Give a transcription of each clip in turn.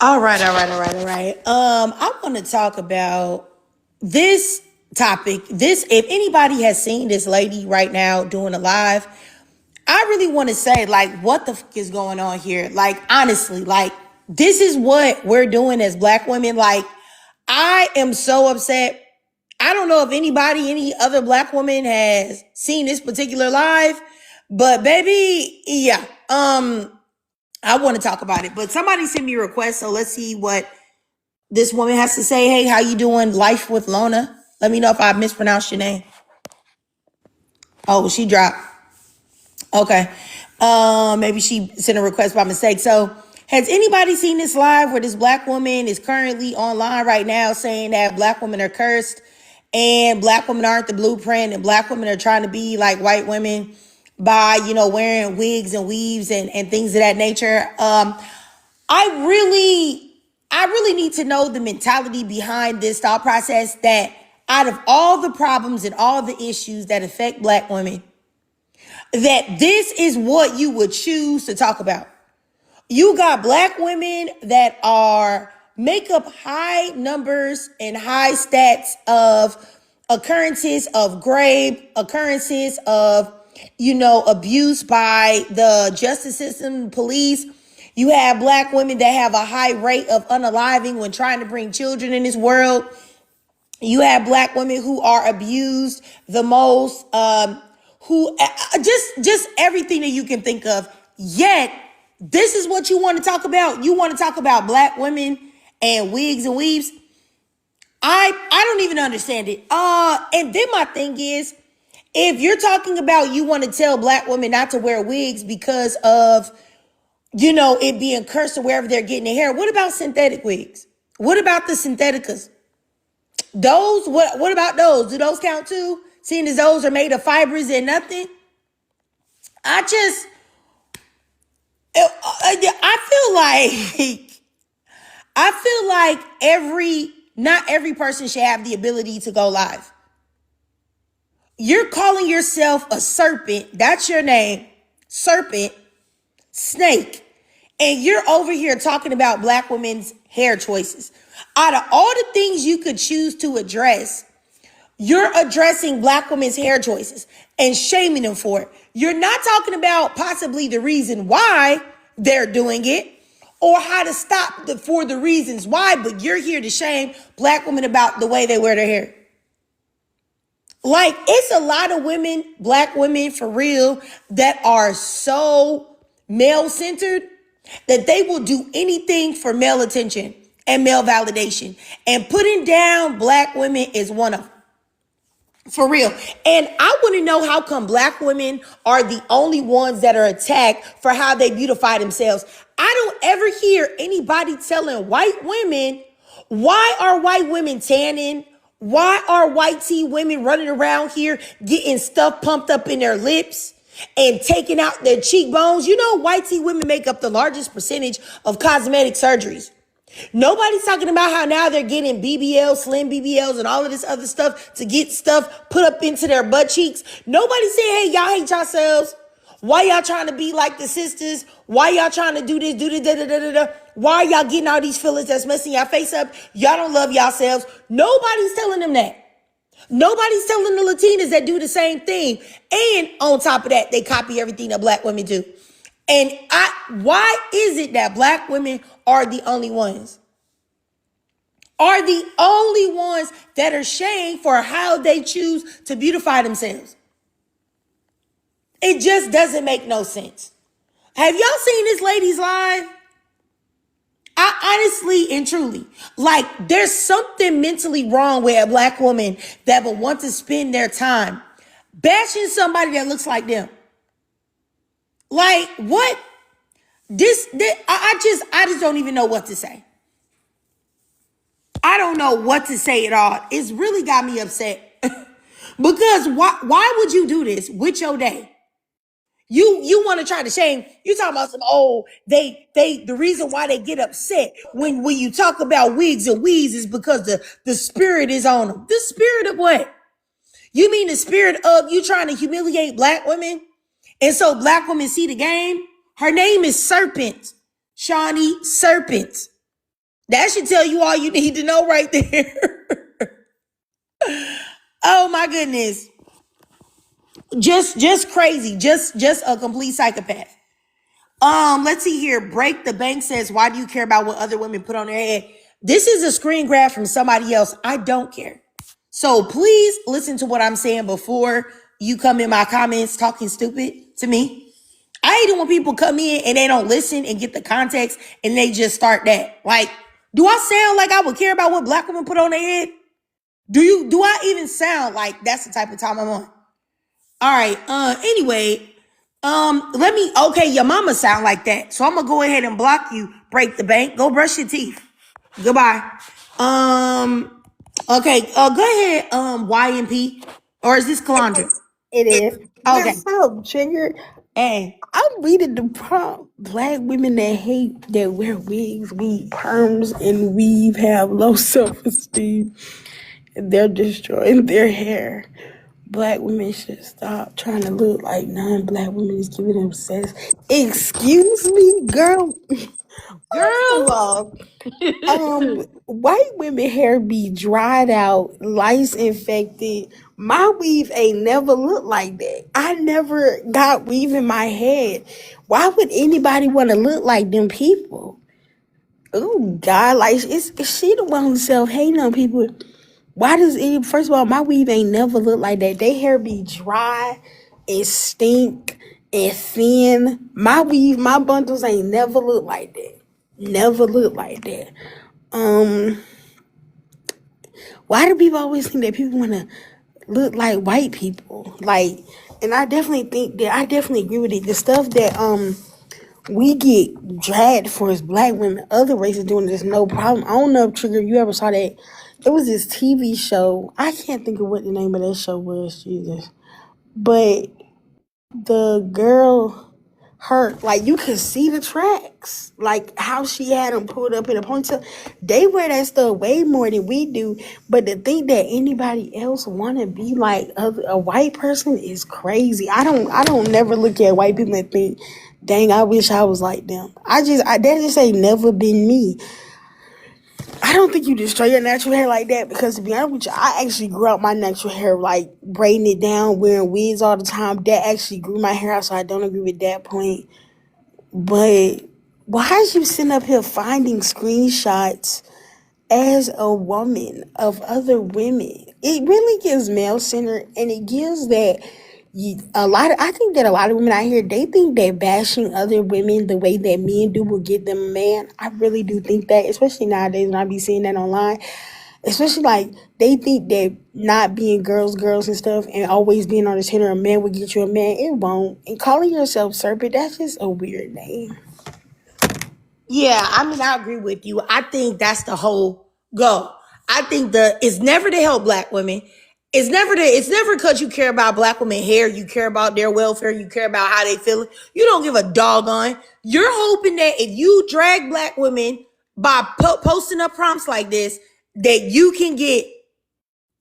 All right. I want to talk about this topic. If anybody has seen this lady right now doing a live, I really want to say, like, what the fuck is going on here? Like, honestly, like, this is what we're doing as Black women. Like, I am so upset. I don't know if any other Black woman has seen this particular live, but baby, yeah. I want to talk about it, but somebody sent me a request, so let's see what this woman has to say. Hey, how you doing? Life with Lona. Let me know if I mispronounced your name. Oh, she dropped. Okay. Maybe she sent a request by mistake. So has anybody seen this live where this Black woman is currently online right now saying that Black women are cursed and Black women aren't the blueprint and Black women are trying to be like white women by, wearing wigs and weaves and things of that nature? I really need to know the mentality behind this thought process, that out of all the problems and all the issues that affect Black women, that this is what you would choose to talk about. You got Black women that make up high numbers and high stats of occurrences of grave, occurrences of, abuse by the justice system, police. You have Black women that have a high rate of unaliving when trying to bring children in this world. You have Black women who are abused the most, who just everything that you can think of. Yet, this is what you want to talk about. You want to talk about Black women and wigs and weaves. I don't even understand it. And then my thing is, if you're talking about you want to tell Black women not to wear wigs because of it being cursed or wherever they're getting their hair, what about synthetic wigs? What about the syntheticas? What about those? Do those count too? Seeing as those are made of fibers and nothing? I feel like not every person should have the ability to go live. You're calling yourself a serpent. That's your name. Serpent. Snake. And you're over here talking about Black women's hair choices. Out of all the things you could choose to address, you're addressing Black women's hair choices and shaming them for it. You're not talking about possibly the reason why they're doing it or how to stop for the reasons why, but you're here to shame Black women about the way they wear their hair. Like, it's a lot of women, Black women for real, that are so male-centered that they will do anything for male attention and male validation. And putting down Black women is one of them. For real. And I want to know, how come Black women are the only ones that are attacked for how they beautify themselves? I don't ever hear anybody telling white women, why are white women tanning? Why are white tea women running around here getting stuff pumped up in their lips and taking out their cheekbones? White tea women make up the largest percentage of cosmetic surgeries. Nobody's talking about how now they're getting BBLs, slim BBLs, and all of this other stuff to get stuff put up into their butt cheeks. Nobody's saying, hey, y'all hate yourselves. Why y'all trying to be like the sisters? Why y'all trying to do this, da-da-da-da-da-da? Why are y'all getting all these fillers that's messing your face up? Y'all don't love yourselves. Nobody's telling them that. Nobody's telling the Latinas that do the same thing. And on top of that, they copy everything that Black women do. And why is it that Black women are the only ones? Are the only ones that are shamed for how they choose to beautify themselves? It just doesn't make no sense. Have y'all seen this lady's live? I honestly and truly, like, there's something mentally wrong with a Black woman that would want to spend their time bashing somebody that looks like them. Like, what? I just don't even know what to say. I don't know what to say at all. It's really got me upset. Because why would you do this with your day? You want to try to shame. You talking about the reason why they get upset when you talk about wigs and weaves is because the spirit is on them. The spirit of what? You mean the spirit of you trying to humiliate Black women? And so Black women see the game? Her name is Serpent. Shawnee Serpent. That should tell you all you need to know right there. Oh my goodness. Just crazy. Just a complete psychopath. Let's see here. Break the Bank says, why do you care about what other women put on their head? This is a screen grab from somebody else. I don't care. So please listen to what I'm saying before you come in my comments talking stupid to me. I hate it when people come in and they don't listen and get the context and they just start that. Like, do I sound like I would care about what black women put on their head? Do I even sound like that's the type of time I'm on? All right. Anyway, okay, your mama sound like that. So I'm gonna go ahead and block you, Break the Bank. Go brush your teeth. Goodbye. Okay, go ahead, YMP. Or is this Calandra? It is. Okay. What's up, Trigger? Hey. I'm reading the prompt. Black women that hate that wear wigs, weave perms, and weave have low self-esteem. And they're destroying their hair. Black women should stop trying to look like non-black women is giving them sex. Excuse me, girl. First of all, white women hair be dried out, lice infected. My weave ain't never looked like that. I never got weave in my head. Why would anybody want to look like them people? Oh God, like is she the one who self-hating on people? Why does it? First of all, my weave ain't never looked like that. They hair be dry and stink and thin. My weave, my bundles ain't never looked like that. Never looked like that. Why do people always think that people want to look like white people? Like, and I definitely think that I definitely agree with it. The stuff that we get dragged for as black women, other races doing this no problem. I don't know if Trigger, you ever saw that? It was this TV show. I can't think of what the name of that show was, Jesus. But the girl, her, like you could see the tracks, like how she had them pulled up in a ponytail. They wear that stuff way more than we do. But to think that anybody else want to be like a white person is crazy. I don't never look at white people and think, dang, I wish I was like them. That just ain't never been me. I don't think you destroy your natural hair like that because, to be honest with you, I actually grew out my natural hair, like braiding it down, wearing wigs all the time. That actually grew my hair out, so I don't agree with that point. But why is you sitting up here finding screenshots as a woman of other women? It really gives male centered, and it gives that I think that a lot of women out here, they think that bashing other women the way that men do will get them a man. I really do think that, especially nowadays when I be seeing that online. Especially like they think that not being girls and stuff and always being on the Tinder a man will get you a man. It won't. And calling yourself serpent, that's just a weird name. Yeah, I mean, I agree with you. I think that's the whole goal. I think it's never to help black women. It's never because you care about black women hair, you care about their welfare, you care about how they feel. You don't give a doggone. You're hoping that if you drag black women by posting up prompts like this, that you can get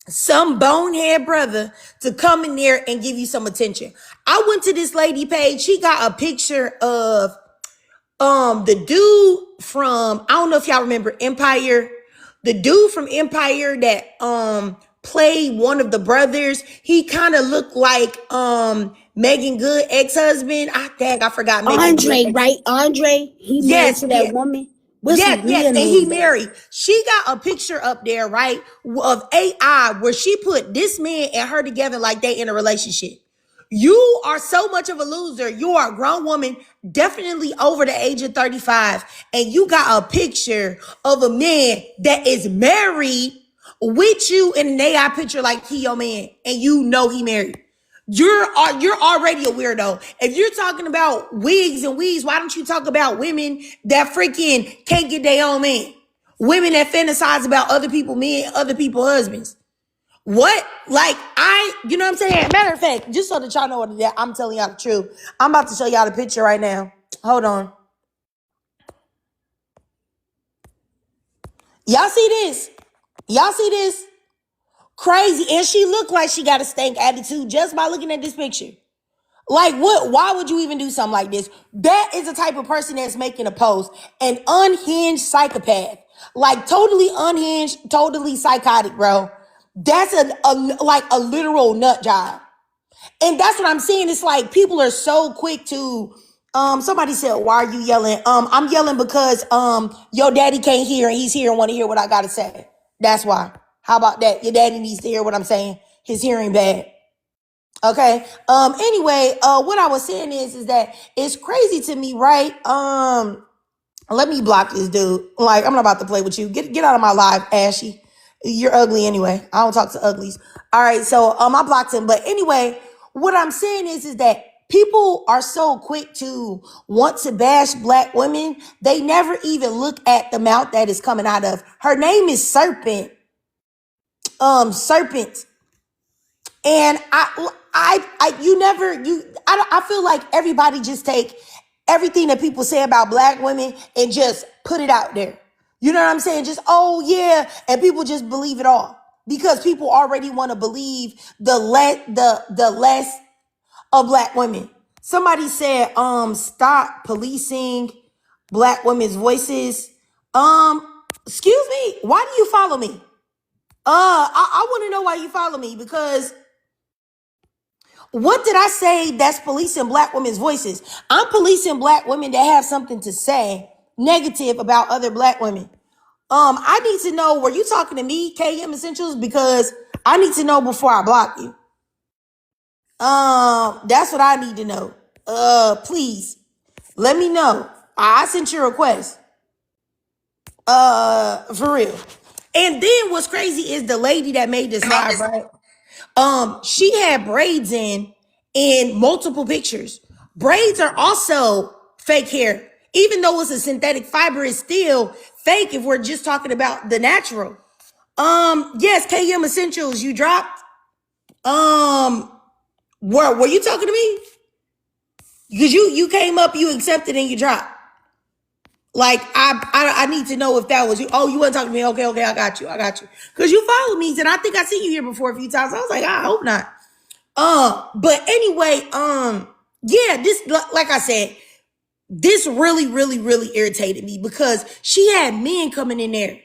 some bonehead brother to come in there and give you some attention. I went to this lady page. She got a picture of the dude from, I don't know if y'all remember Empire, the dude from Empire that played one of the brothers. He kind of looked like Megan Good ex-husband. I forgot Megan Andre, Good. right? Andre, he married to that woman. What's his Yes, real and he name though? married. She got a picture up there, right, of AI where she put this man and her together like they in a relationship. You are so much of a loser. You are a grown woman, definitely over the age of 35, and you got a picture of a man that is married with you in an AI picture like he your man, and you know he married. You're already a weirdo. If you're talking about wigs and weaves, why don't you talk about women that freaking can't get their own man? Women that fantasize about other people men, other people husbands. What? Like, you know what I'm saying? Matter of fact, just so that y'all know what I'm telling y'all the truth. I'm about to show y'all the picture right now. Hold on. Y'all see this? Y'all see this? Crazy. And she looked like she got a stank attitude just by looking at this picture. Like, what? Why would you even do something like this? That is the type of person that's making a post. An unhinged psychopath. Like totally unhinged, totally psychotic, bro. That's like a literal nut job. And that's what I'm saying. It's like people are so quick to somebody said, why are you yelling? I'm yelling because your daddy can't hear and he's here and want to hear what I gotta say. That's why. How about that? Your daddy needs to hear what I'm saying. His hearing bad. Okay. Anyway, what I was saying is that it's crazy to me, right? Let me block this dude. Like, I'm not about to play with you. Get out of my live, Ashy. You're ugly anyway. I don't talk to uglies. All right, so I blocked him. But anyway, what I'm saying is that people are so quick to want to bash black women. They never even look at the mouth that is coming out of. Her name is Serpent. Serpent. And I feel like everybody just take everything that people say about black women and just put it out there. You know what I'm saying? Just, oh yeah. And people just believe it all because people already want to believe the less of black women. Somebody said, stop policing black women's voices. Excuse me. Why do you follow me? I want to know why you follow me because what did I say that's policing black women's voices? I'm policing black women that have something to say negative about other black women. I need to know, were you talking to me, KM Essentials? Because I need to know before I block you. That's what I need to know. Please let me know. I sent you a request. For real. And then what's crazy is the lady that made this live, right? She had braids in multiple pictures. Braids are also fake hair. Even though it's a synthetic fiber, it's still fake if we're just talking about the natural. Yes, KM Essentials, you dropped. Were you talking to me? Because you came up, you accepted, and you dropped. Like, I need to know if that was you. Oh, you weren't talking to me. Okay, I got you. Because you followed me, and I think I seen you here before a few times. I was like, I hope not. But anyway, yeah, this, like I said, this really, really, really irritated me because she had men coming in there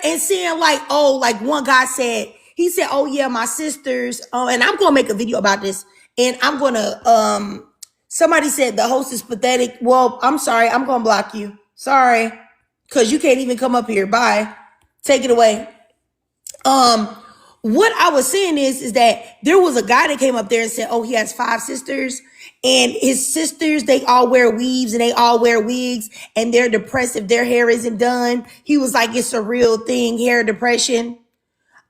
and saying like, oh, like one guy said, he said, oh yeah, my sisters, and I'm going to make a video about this and I'm going to, somebody said the host is pathetic. Well, I'm sorry. I'm going to block you. Sorry. Cause you can't even come up here. Bye. Take it away. What I was saying is that there was a guy that came up there and said, oh, he has 5 sisters and his sisters, they all wear weaves and they all wear wigs and they're depressed if their hair isn't done. He was like, it's a real thing, hair depression.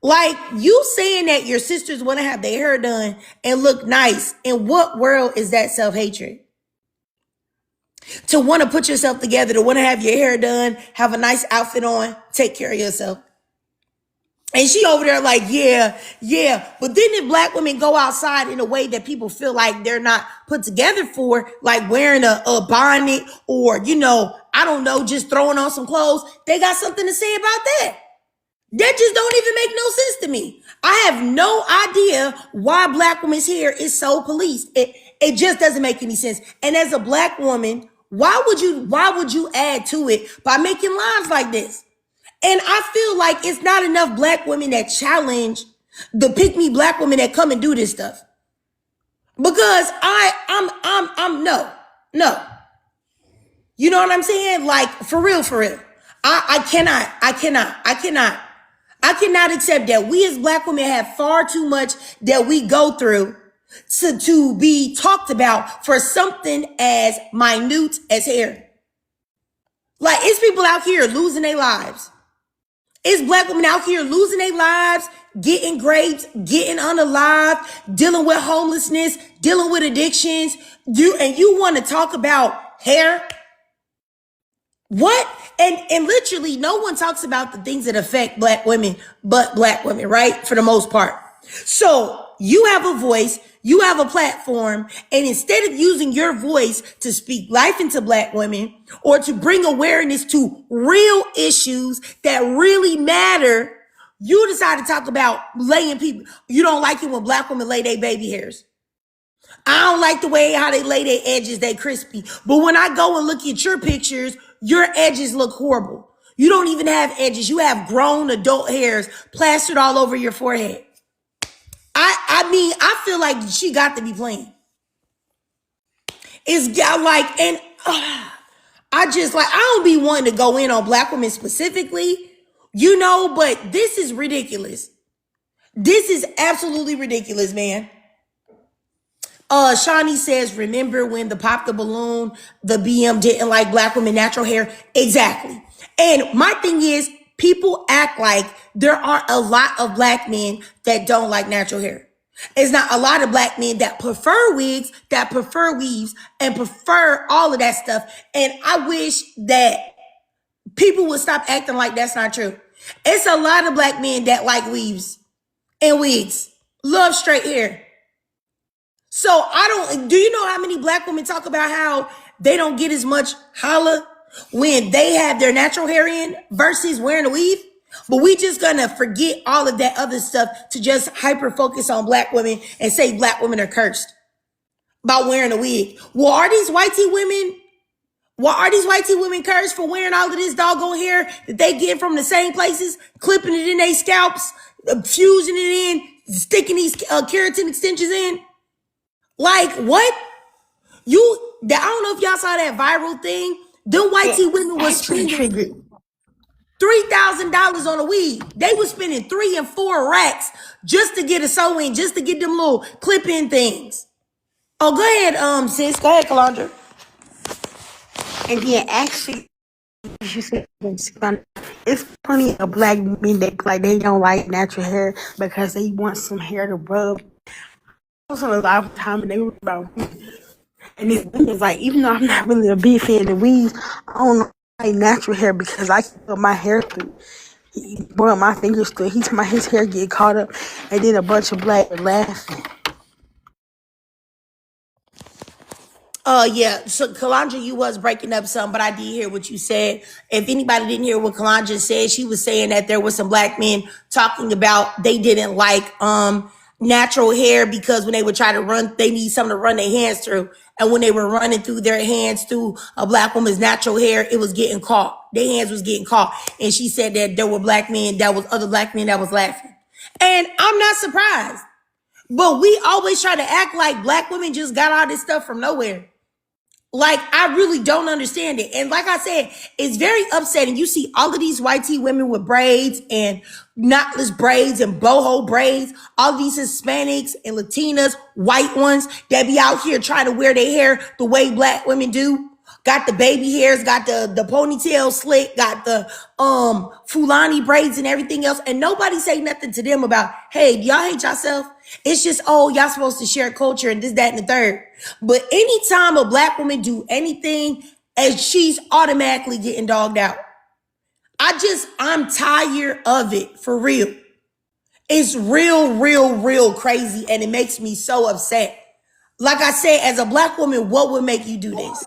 Like you saying that your sisters want to have their hair done and look nice. In what world is that self-hatred? To want to put yourself together, to want to have your hair done, have a nice outfit on, take care of yourself. And she over there like, yeah. But then if black women go outside in a way that people feel like they're not put together for, like wearing a bonnet or, you know, I don't know, just throwing on some clothes, they got something to say about that. That just don't even make no sense to me. I have no idea why black women's hair is so policed. It just doesn't make any sense. And as a black woman, why would you add to it by making lines like this? And I feel like it's not enough black women that challenge the pick-me black women that come and do this stuff. Because I'm no. You know what I'm saying? Like, for real. I cannot accept that we as black women have far too much that we go through to be talked about for something as minute as hair. Like, it's people out here losing their lives. It's black women out here losing their lives, getting raped, getting unalived, dealing with homelessness, dealing with addictions. You want to talk about hair? What? And literally no one talks about the things that affect black women, but black women, right? For the most part. So you have a voice, you have a platform, and instead of using your voice to speak life into black women or to bring awareness to real issues that really matter, you decide to talk about laying people. You don't like it when black women lay their baby hairs. I don't like the way how they lay their edges, they crispy. But when I go and look at your pictures, your edges look horrible. You don't even have edges. You have grown adult hairs plastered all over your forehead. I mean, I feel like she got to be playing. It's got like, and I just like, I don't be wanting to go in on black women specifically, you know, but this is ridiculous. This is absolutely ridiculous, man. Shawnee says, remember when the Pop the Balloon, the BM didn't like black women natural hair? Exactly. And my thing is, people act like there are a lot of black men that don't like natural hair. It's not a lot of black men that prefer wigs, that prefer weaves, and prefer all of that stuff. And I wish that people would stop acting like that's not true. It's a lot of black men that like weaves and wigs, love straight hair. So do you know how many black women talk about how they don't get as much holla when they have their natural hair in versus wearing a weave? But we just gonna forget all of that other stuff to just hyper focus on black women and say black women are cursed by wearing a wig. Well, are these white tea women? Why are these white tea women cursed for wearing all of this doggone hair that they get from the same places, clipping it in their scalps, fusing it in, sticking these keratin extensions in? Like what? I don't know if y'all saw that viral thing. Them white tea women was spending $3,000 on a weave. They was spending 3 and 4 racks just to get a sew in, just to get them little clip in things. Oh, go ahead, sis. Go ahead, Calandra. And then actually, you said it's plenty of black men that like they don't like natural hair because they want some hair to rub. Was a lot of time and they were about, and it's like, even though I'm not really a big fan of weaves, I don't like natural hair because I can put my hair through. One of my fingers through. His hair get caught up, and then a bunch of black laughing. Yeah, so Kalandra, you was breaking up some, but I did hear what you said. If anybody didn't hear what Kalandra said, she was saying that there were some black men talking about they didn't like natural hair because when they would try to run, they need something to run their hands through. And when they were running through their hands through a black woman's natural hair, it was getting caught. Their hands was getting caught. And she said that there were black men, other black men that was laughing. And I'm not surprised. But we always try to act like black women just got all this stuff from nowhere. Like, I really don't understand it. And like I said, it's very upsetting. You see all of these white tea women with braids and knotless braids and boho braids, all these Hispanics and Latinas, white ones that be out here trying to wear their hair the way black women do. Got the baby hairs, got the ponytail slick, got the Fulani braids and everything else. And nobody say nothing to them about, hey, do y'all hate yourself? It's just, oh, y'all supposed to share culture and this, that, and the third. But anytime a black woman do anything, and she's automatically getting dogged out. I'm tired of it, for real. It's real crazy, and it makes me so upset. Like I said, as a black woman, what would make you do this?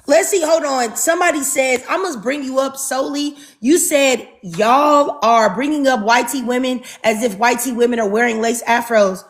Let's see, hold on. Somebody says, I must bring you up solely. You said y'all are bringing up white tea women as if white tea women are wearing lace afros.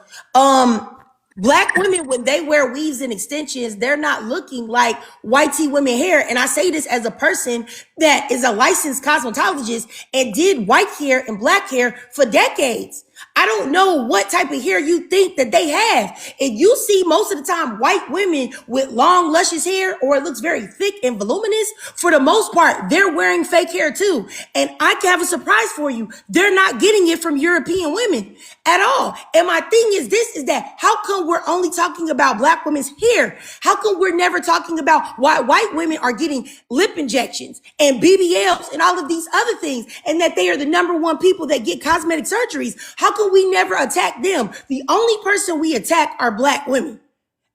Black women, when they wear weaves and extensions, they're not looking like white tea women hair. And I say this as a person that is a licensed cosmetologist and did white hair and black hair for decades. I don't know what type of hair you think that they have. And you see most of the time white women with long, luscious hair, or it looks very thick and voluminous. For the most part, they're wearing fake hair too. And I can have a surprise for you. They're not getting it from European women at all. And my thing is that how come we're only talking about black women's hair? How come we're never talking about why white women are getting lip injections and BBLs and all of these other things, and that they are the number one people that get cosmetic surgeries? How come we never attack them? The only person we attack are black women.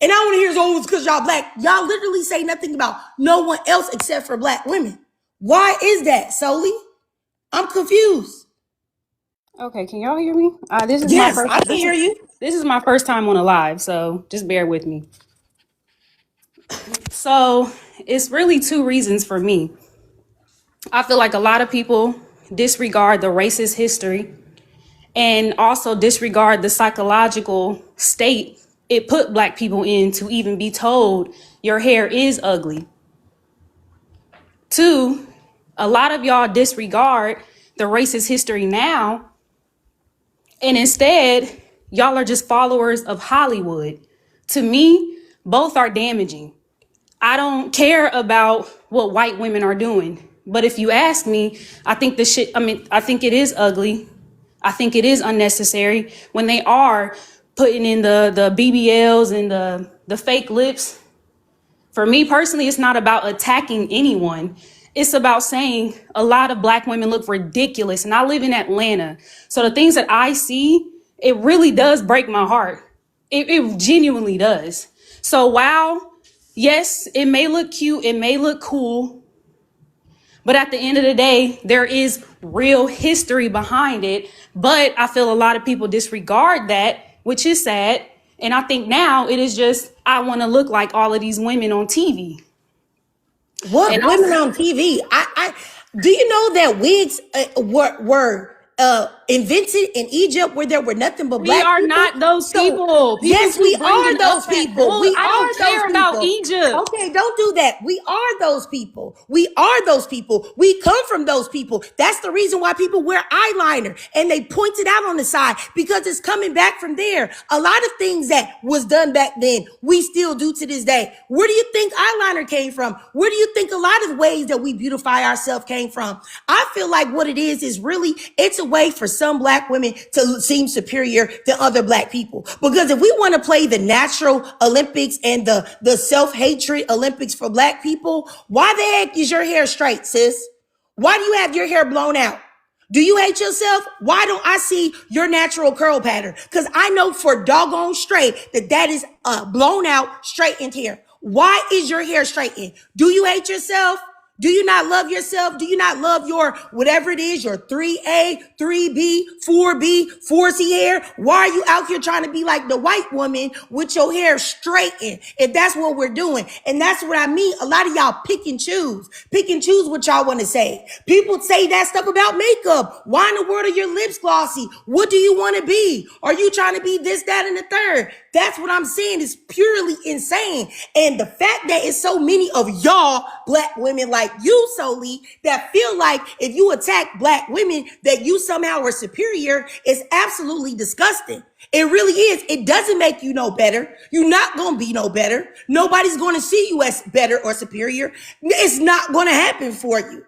And I want to hear, oh, it's because y'all black. Y'all literally say nothing about no one else except for black women. Why is that, Soli? I'm confused. Okay, can y'all hear me? This is Yes, my first. I can hear you. This is my first time on a live, so just bear with me. So it's really two reasons for me. I feel like a lot of people disregard the racist history and also disregard the psychological state it put black people in to even be told your hair is ugly. Two, A lot of y'all disregard the racist history now, and instead, y'all are just followers of Hollywood. To me, both are damaging. I don't care about what white women are doing. But if you ask me, I think I think it is ugly. I think it is unnecessary when they are putting in the BBLs and the fake lips. For me personally, it's not about attacking anyone. It's about saying a lot of black women look ridiculous. And I live in Atlanta. So the things that I see, it really does break my heart. It genuinely does. So while, yes, it may look cute, it may look cool, but at the end of the day, there is real history behind it. But I feel a lot of people disregard that, which is sad. And I think now it is just, I want to look like all of these women on TV. What And women on TV? I do you know that wigs were invented in Egypt where there were nothing but we black are people? not those So, people. yes, we People keep are bringing those up that people. bull. We I don't are care those about people. Egypt. Okay, don't do that. We are those people. We are those people. We come from those people. That's the reason why people wear eyeliner and they point it out on the side because it's coming back from there. A lot of things that was done back then, we still do to this day. Where do you think eyeliner came from? Where do you think a lot of ways that we beautify ourselves came from? I feel like what it is really, it's a way for some black women to seem superior to other black people. Because if we want to play the natural Olympics and the self-hatred Olympics for black people, why the heck is your hair straight, sis? Why do you have your hair blown out? Do you hate yourself? Why don't I see your natural curl pattern? Because I know for doggone straight that is blown out, straightened hair. Why is your hair straightened? Do you hate yourself? Do you not love yourself? Do you not love your whatever it is, your 3A, 3B, 4B, 4C hair? Why are you out here trying to be like the white woman with your hair straightened? If that's what we're doing. And that's what I mean. A lot of y'all pick and choose what y'all want to say. People say that stuff about makeup. Why in the world are your lips glossy? What do you want to be? Are you trying to be this, that, and the third? That's what I'm saying is purely insane. And the fact that it's so many of y'all black women like you, Soli, that feel like if you attack black women, that you somehow are superior is absolutely disgusting. It really is. It doesn't make you no better. You're not going to be no better. Nobody's going to see you as better or superior. It's not going to happen for you.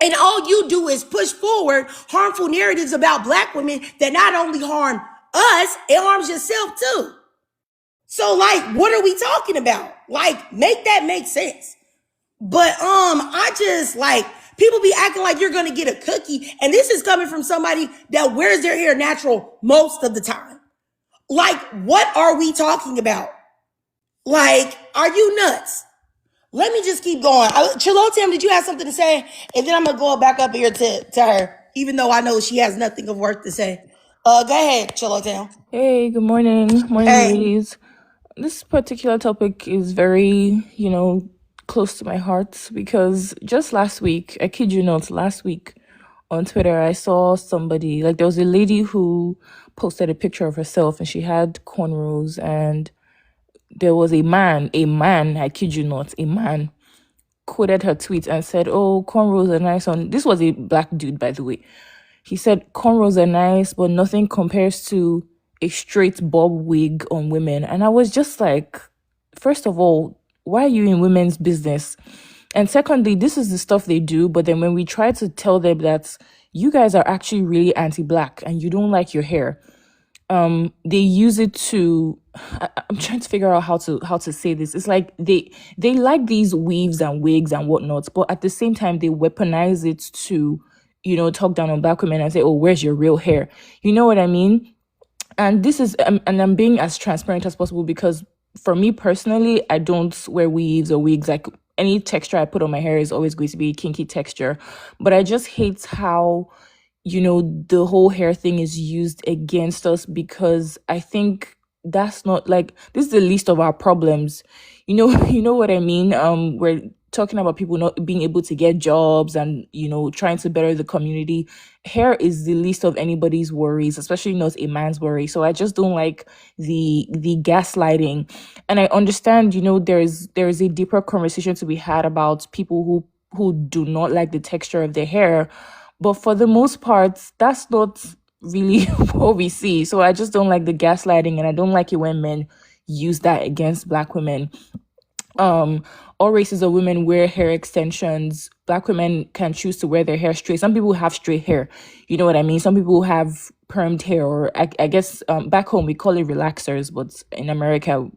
And all you do is push forward harmful narratives about black women that not only harm us, it harms yourself too. So like, what are we talking about? Like, make that make sense. But I just like, people be acting like you're gonna get a cookie, and this is coming from somebody that wears their hair natural most of the time. Like, what are we talking about? Like, are you nuts? Let me just keep going. Chilotam, did you have something to say? And then I'm gonna go back up here to her, even though I know she has nothing of worth to say. Go ahead, Chilotam. Hey, good morning. Morning, Hey. ladies. This particular topic is very, close to my heart because just last week, I kid you not, last week on Twitter, I saw somebody, like there was a lady who posted a picture of herself and she had cornrows, and there was a man, I kid you not, a man quoted her tweet and said, "Oh, cornrows are nice on," this was a black dude, by the way. He said, "Cornrows are nice, but nothing compares to a straight bob wig on women." And I was just like, first of all, why are you in women's business? And secondly, this is the stuff they do. But then when we try to tell them that you guys are actually really anti-black and you don't like your hair, they use it to, I'm trying to figure out how to say this. It's like they like these weaves and wigs and whatnot, but at the same time they weaponize it to, talk down on black women and say, "Oh, where's your real hair?" You know what I mean? And this is, and I'm being as transparent as possible because for me personally, I don't wear weaves or wigs. Like any texture I put on my hair is always going to be a kinky texture. But I just hate how, the whole hair thing is used against us, because I think that's not like, this is the least of our problems. You know what I mean? We're talking about people not being able to get jobs and, trying to better the community. Hair is the least of anybody's worries, especially not a man's worry. So I just don't like the gaslighting. And I understand, there's a deeper conversation to be had about people who who do not like the texture of their hair. But for the most part, that's not really what we see. So I just don't like the gaslighting, and I don't like it when men use that against Black women. All races of women wear hair extensions. Black women can choose to wear their hair straight. Some people have straight hair, you know what I mean? Some people have permed hair, or I guess back home we call it relaxers, but in America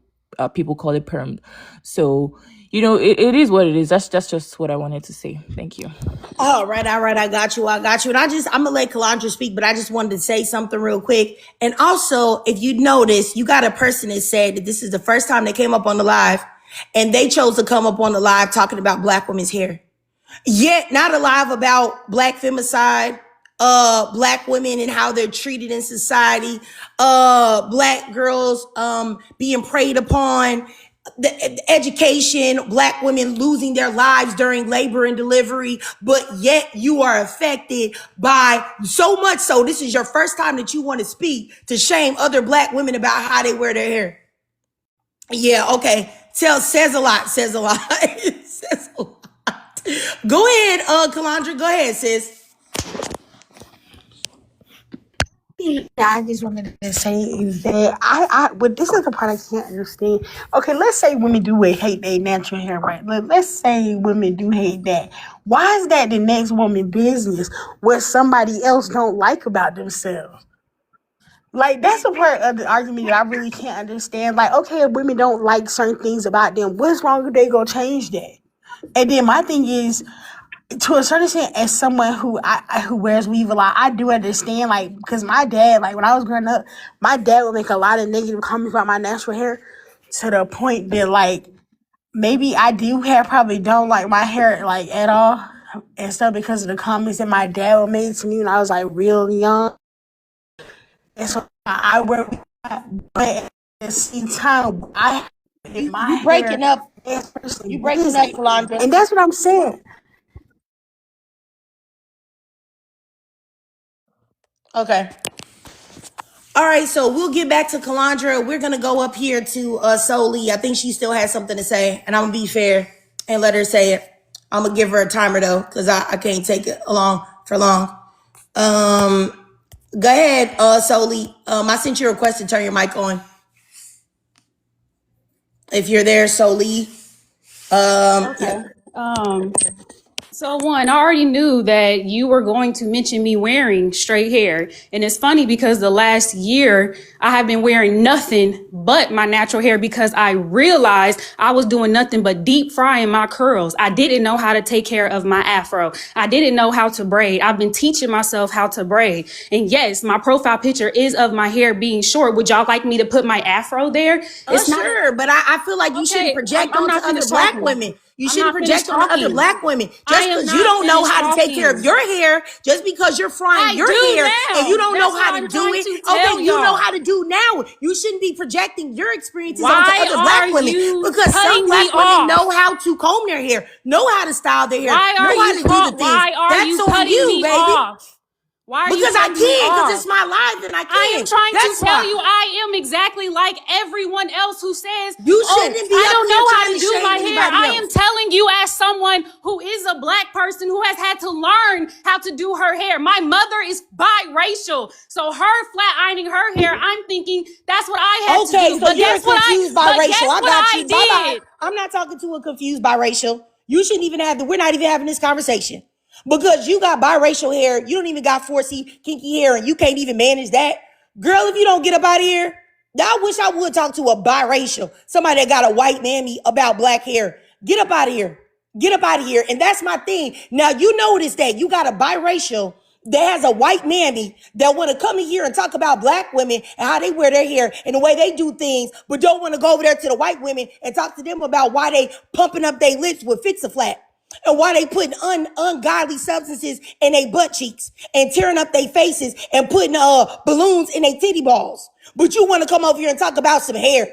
people call it permed. So it is what it is. That's just what I wanted to say. Thank you. All right. I got you. And I'm gonna let Kalandra speak, but I just wanted to say something real quick. And also, if you notice, you got a person that said that this is the first time they came up on the live, and they chose to come up on the live talking about Black women's hair. Yet not alive about Black femicide, Black women and how they're treated in society, Black girls being preyed upon, the education, Black women losing their lives during labor and delivery, but yet you are affected by so much so this is your first time that you want to speak to shame other Black women about how they wear their hair. Yeah, okay. Says a lot. Says a lot. Says a lot. Go ahead, Kalandra. Go ahead, sis. I just wanted to say is that but this is the part I can't understand. Okay, let's say women do hate their natural hair, right? Let's say women do hate that. Why is that the next woman business what somebody else don't like about themselves? Like, that's a part of the argument that I really can't understand. Like, okay, if women don't like certain things about them, what's wrong if they go change that? And then my thing is, to a certain extent, as someone who wears weave a lot, I do understand, like, because my dad, like, when I was growing up, my dad would make a lot of negative comments about my natural hair to the point that, like, maybe I probably don't like my hair, like, at all and stuff because of the comments that my dad would make to me when I was, like, real young. And so I wear, but at the same time, You breaking up. You breaking up, Kalandra. and that's what I'm saying. Okay. All right, so we'll get back to Kalandra. We're gonna go up here to Soli. I think she still has something to say, and I'm gonna be fair and let her say it. I'm gonna give her a timer though, because I can't take it along for long. Go ahead, Soli. I sent you a request to turn your mic on. If you're there, Soli. Okay. So one, I already knew that you were going to mention me wearing straight hair. And it's funny because the last year I have been wearing nothing but my natural hair because I realized I was doing nothing but deep frying my curls. I didn't know how to take care of my afro. I didn't know how to braid. I've been teaching myself how to braid. And yes, my profile picture is of my hair being short. Would y'all like me to put my afro there? It's sure, but I feel like you shouldn't project onto other Black women. You shouldn't project on other Black women. Just because you don't know how to take care of your hair, just because you're frying your hair and you don't know how to do it, okay, you know how to do now. You shouldn't be projecting your experiences onto other Black women because some Black women know how to comb their hair, know how to style their hair, know how to do the things. That's on you, baby. Because I can, because it's my life and I can. I am trying to tell you I am exactly like everyone else who says, you shouldn't be I don't know how to do my hair. I else. am telling you as someone who is a Black person who has had to learn how to do her hair. My mother is biracial. So her flat ironing her hair, I'm thinking that's what I had to do. Okay, so you're confused biracial. I got you. Bye-bye. I'm not talking to a confused biracial. You shouldn't even we're not even having this conversation. Because you got biracial hair, you don't even got 4C kinky hair, and you can't even manage that. Girl, if you don't get up out of here, I wish I would talk to a biracial, somebody that got a white mammy about Black hair. Get up out of here. Get up out of here. And that's my thing. Now, you notice that you got a biracial that has a white mammy that want to come in here and talk about Black women and how they wear their hair and the way they do things, but don't want to go over there to the white women and talk to them about why they pumping up their lips with Fix-A-Flat. And why they putting ungodly substances in their butt cheeks and tearing up their faces and putting balloons in their titty balls. But you want to come over here and talk about some hair.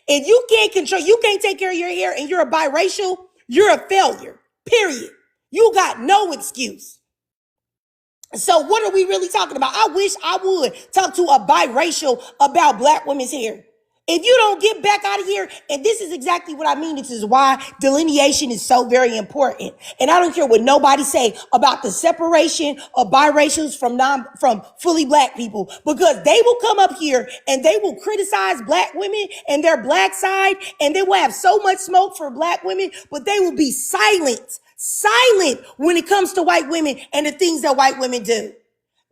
If you can't take care of your hair and you're a biracial, you're a failure, period. You got no excuse. So what are we really talking about? I wish I would talk to a biracial about Black women's hair. If you don't get back out of here, and this is exactly what I mean, this is why delineation is so very important. And I don't care what nobody say about the separation of biracials from fully black people, because they will come up here and they will criticize black women and their black side, and they will have so much smoke for black women, but they will be silent when it comes to white women and the things that white women do.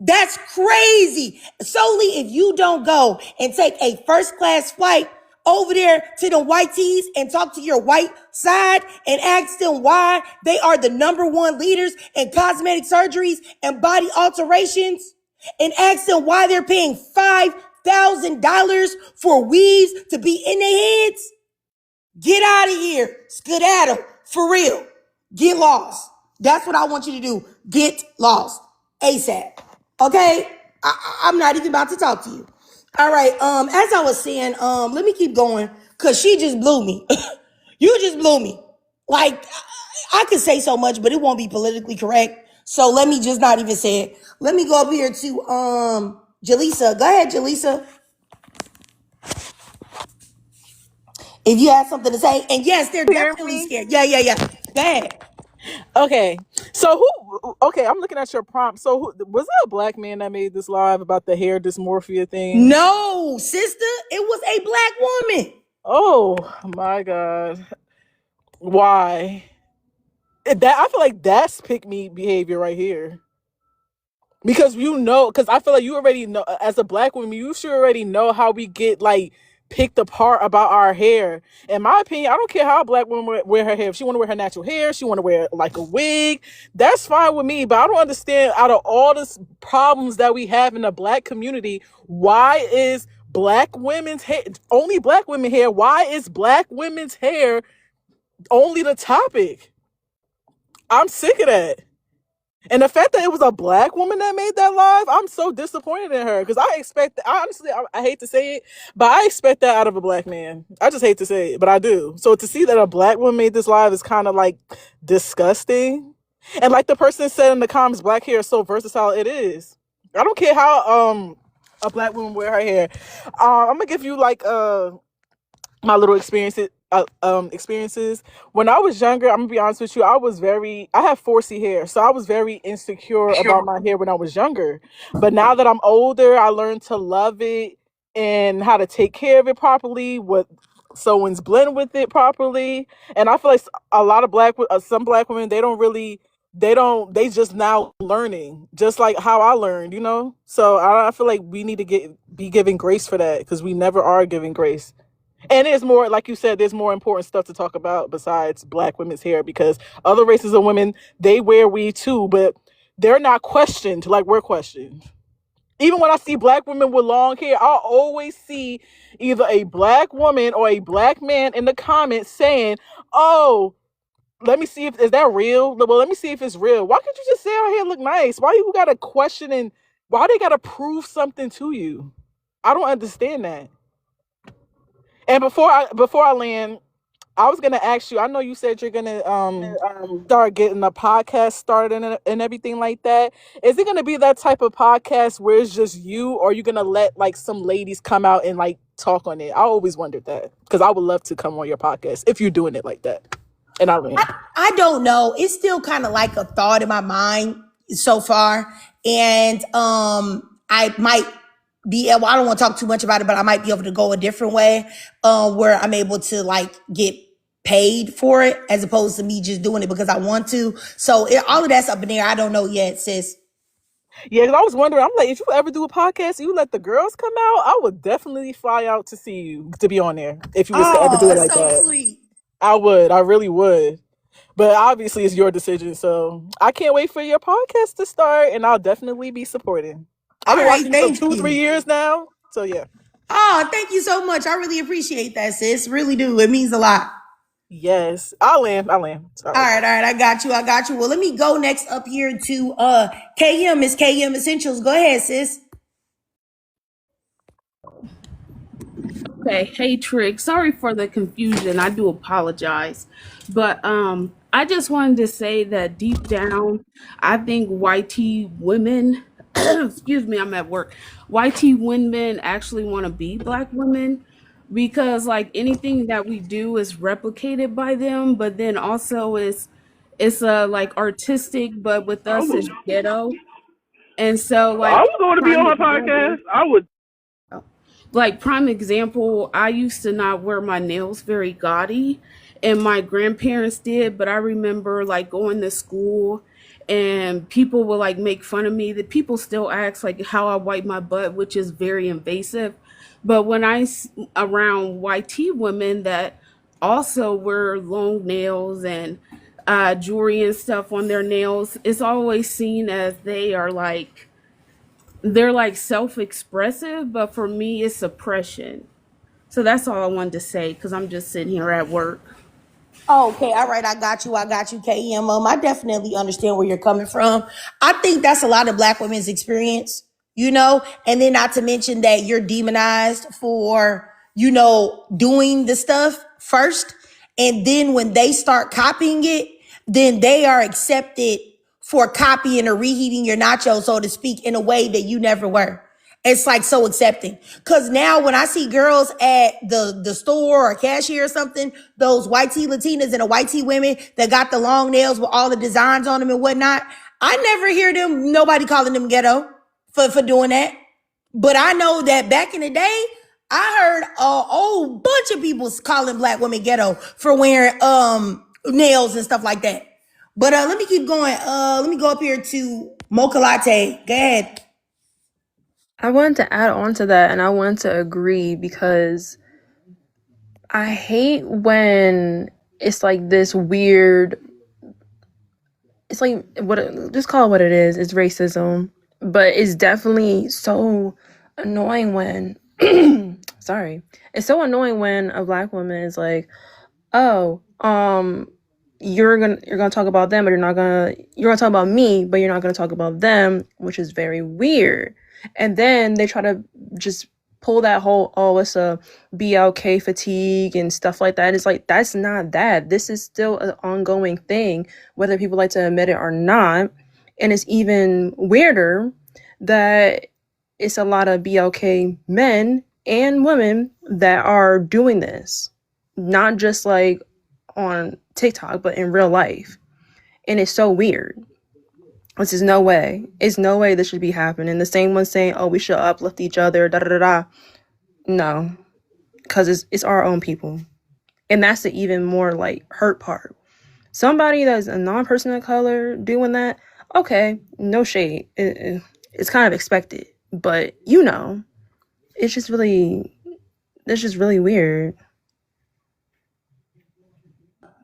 That's crazy. Solely if you don't go and take a first class flight over there to the white tees and talk to your white side and ask them why they are the number one leaders in cosmetic surgeries and body alterations, and ask them why they're paying $5,000 for weaves to be in their heads. Get out of here. Skedaddle. For real. Get lost. That's what I want you to do. Get lost. ASAP. Okay? I'm not even about to talk to you. All right. As I was saying, let me keep going, because she just blew me. You just blew me. Like, I could say so much, but it won't be politically correct. So let me just not even say it. Let me go up here to Jaleesa. Go ahead, Jaleesa. If you have something to say. And yes, they're Hear definitely me? scared. Yeah. Go ahead. Okay. So who? Okay, I'm looking at your prompt. So who, was it a black man that made this live about the hair dysmorphia thing? No, sister, it was a black woman. Oh my god! Why? That I feel like that's pick me behavior right here. Because because I feel like you already know, as a black woman, you should already know how we get like picked apart about our hair. In my opinion, I don't care how a black woman wear her hair. If she want to wear her natural hair, she want to wear like a wig, that's fine with me. But I don't understand, out of all the problems that we have in the black community, why is black women's hair only black women hair? Why is black women's hair only the topic? I'm sick of that. And the fact that it was a black woman that made that live, I'm so disappointed in her, because I hate to say it, but I expect that out of a black man. I just hate to say it, but I do. So to see that a black woman made this live is kind of like disgusting. And like the person said in the comments, black hair is so versatile. It is. I don't care how a black woman wear her hair. I'm gonna give you like my little experiences. When I was younger, I'm gonna be honest with you, I have 4C hair, so I was very insecure about my hair when I was younger. But now that I'm older, I learned to love it and how to take care of it properly, what sewings blend with it properly. And I feel like a lot of some black women, they just now learning, just like how I learned. So I feel like we need to be giving grace for that, because we never are giving grace. And there's more, like you said, there's more important stuff to talk about besides black women's hair, because other races of women, they wear weave too, but they're not questioned like we're questioned. Even when I see black women with long hair, I'll always see either a black woman or a black man in the comments saying, oh, let me see is that real? Well, let me see if it's real. Why can't you just say our hair look nice? Why you gotta question, and why they gotta prove something to you? I don't understand that. And before I land, I was gonna ask you. I know you said you're gonna start getting a podcast started and everything like that. Is it gonna be that type of podcast where it's just you, or are you gonna let like some ladies come out and like talk on it? I always wondered that, because I would love to come on your podcast if you're doing it like that. And I land. I don't know. It's still kind of like a thought in my mind so far. And I might be able, I don't want to talk too much about it, but I might be able to go a different way, where I'm able to like get paid for it, as opposed to me just doing it because I want to. So all of that's up in there. I don't know yet, sis. Yeah, because I was wondering, I'm like, if you ever do a podcast, you let the girls come out, I would definitely fly out to see you, to be on there, if you was to ever do it That's like so that. sweet. I really would. But obviously it's your decision, so I can't wait for your podcast to start, and I'll definitely be supporting. I've been All right, watching you for thank 2-3 you. years now, so yeah. Oh, thank you so much. I really appreciate that, sis. Really do. It means a lot. Yes, I'll land. Sorry. All right. I got you. Well, let me go next up here to KM. Miss KM Essentials. Go ahead, sis. Okay, hey Trick. Sorry for the confusion. I do apologize. But I just wanted to say that deep down, I think YT women excuse me, I'm at work. YT women actually want to be black women. because like anything that we do is replicated by them, but then also it's like artistic, but with I us would. it's ghetto. And so I like would go to be prime on her example, podcast. I would. like prime example, I used to not wear my nails very gaudy, and my grandparents did, but I remember like going to school and people would like make fun of me. The people still ask like how I wipe my butt, which is very invasive. But when around YT women that also wear long nails and jewelry and stuff on their nails, it's always seen as they're like self-expressive, but for me it's suppression. So that's all I wanted to say because I'm just sitting here at work. Oh, okay, all right, I got you. I got you, KEM. I definitely understand where you're coming from. I think that's a lot of Black women's experience, and then not to mention that you're demonized for, doing the stuff first. And then when they start copying it, then they are accepted for copying or reheating your nachos, so to speak, in a way that you never were. It's like so accepting. Cause now when I see girls at the store or cashier or something, those white tee Latinas and the white tee women that got the long nails with all the designs on them and whatnot, I never hear nobody calling them ghetto for doing that. But I know that back in the day, I heard a whole bunch of people calling Black women ghetto for wearing nails and stuff like that. But let me keep going. Let me go up here to Mocha Latte. Go ahead. I wanted to add on to that, and I wanted to agree because I hate when it's like this weird. It's like just call it what it is. It's racism, but it's definitely so annoying when. Sorry, it's so annoying when a Black woman is like, "Oh, you're gonna talk about them, but you're gonna talk about me, but you're not gonna talk about them," which is very weird. And then they try to just pull that whole, oh, it's a BLK fatigue and stuff like that. It's like, that's not that. This is still an ongoing thing, whether people like to admit it or not. And it's even weirder that it's a lot of BLK men and women that are doing this, not just like on TikTok, but in real life. And it's so weird. This is no way. It's no way this should be happening. The same one saying, oh, we should uplift each other, da da da da. No, because it's our own people. And that's the even more like hurt part. Somebody that's a non-person of color doing that, okay, no shade. It's kind of expected. But it's just really weird.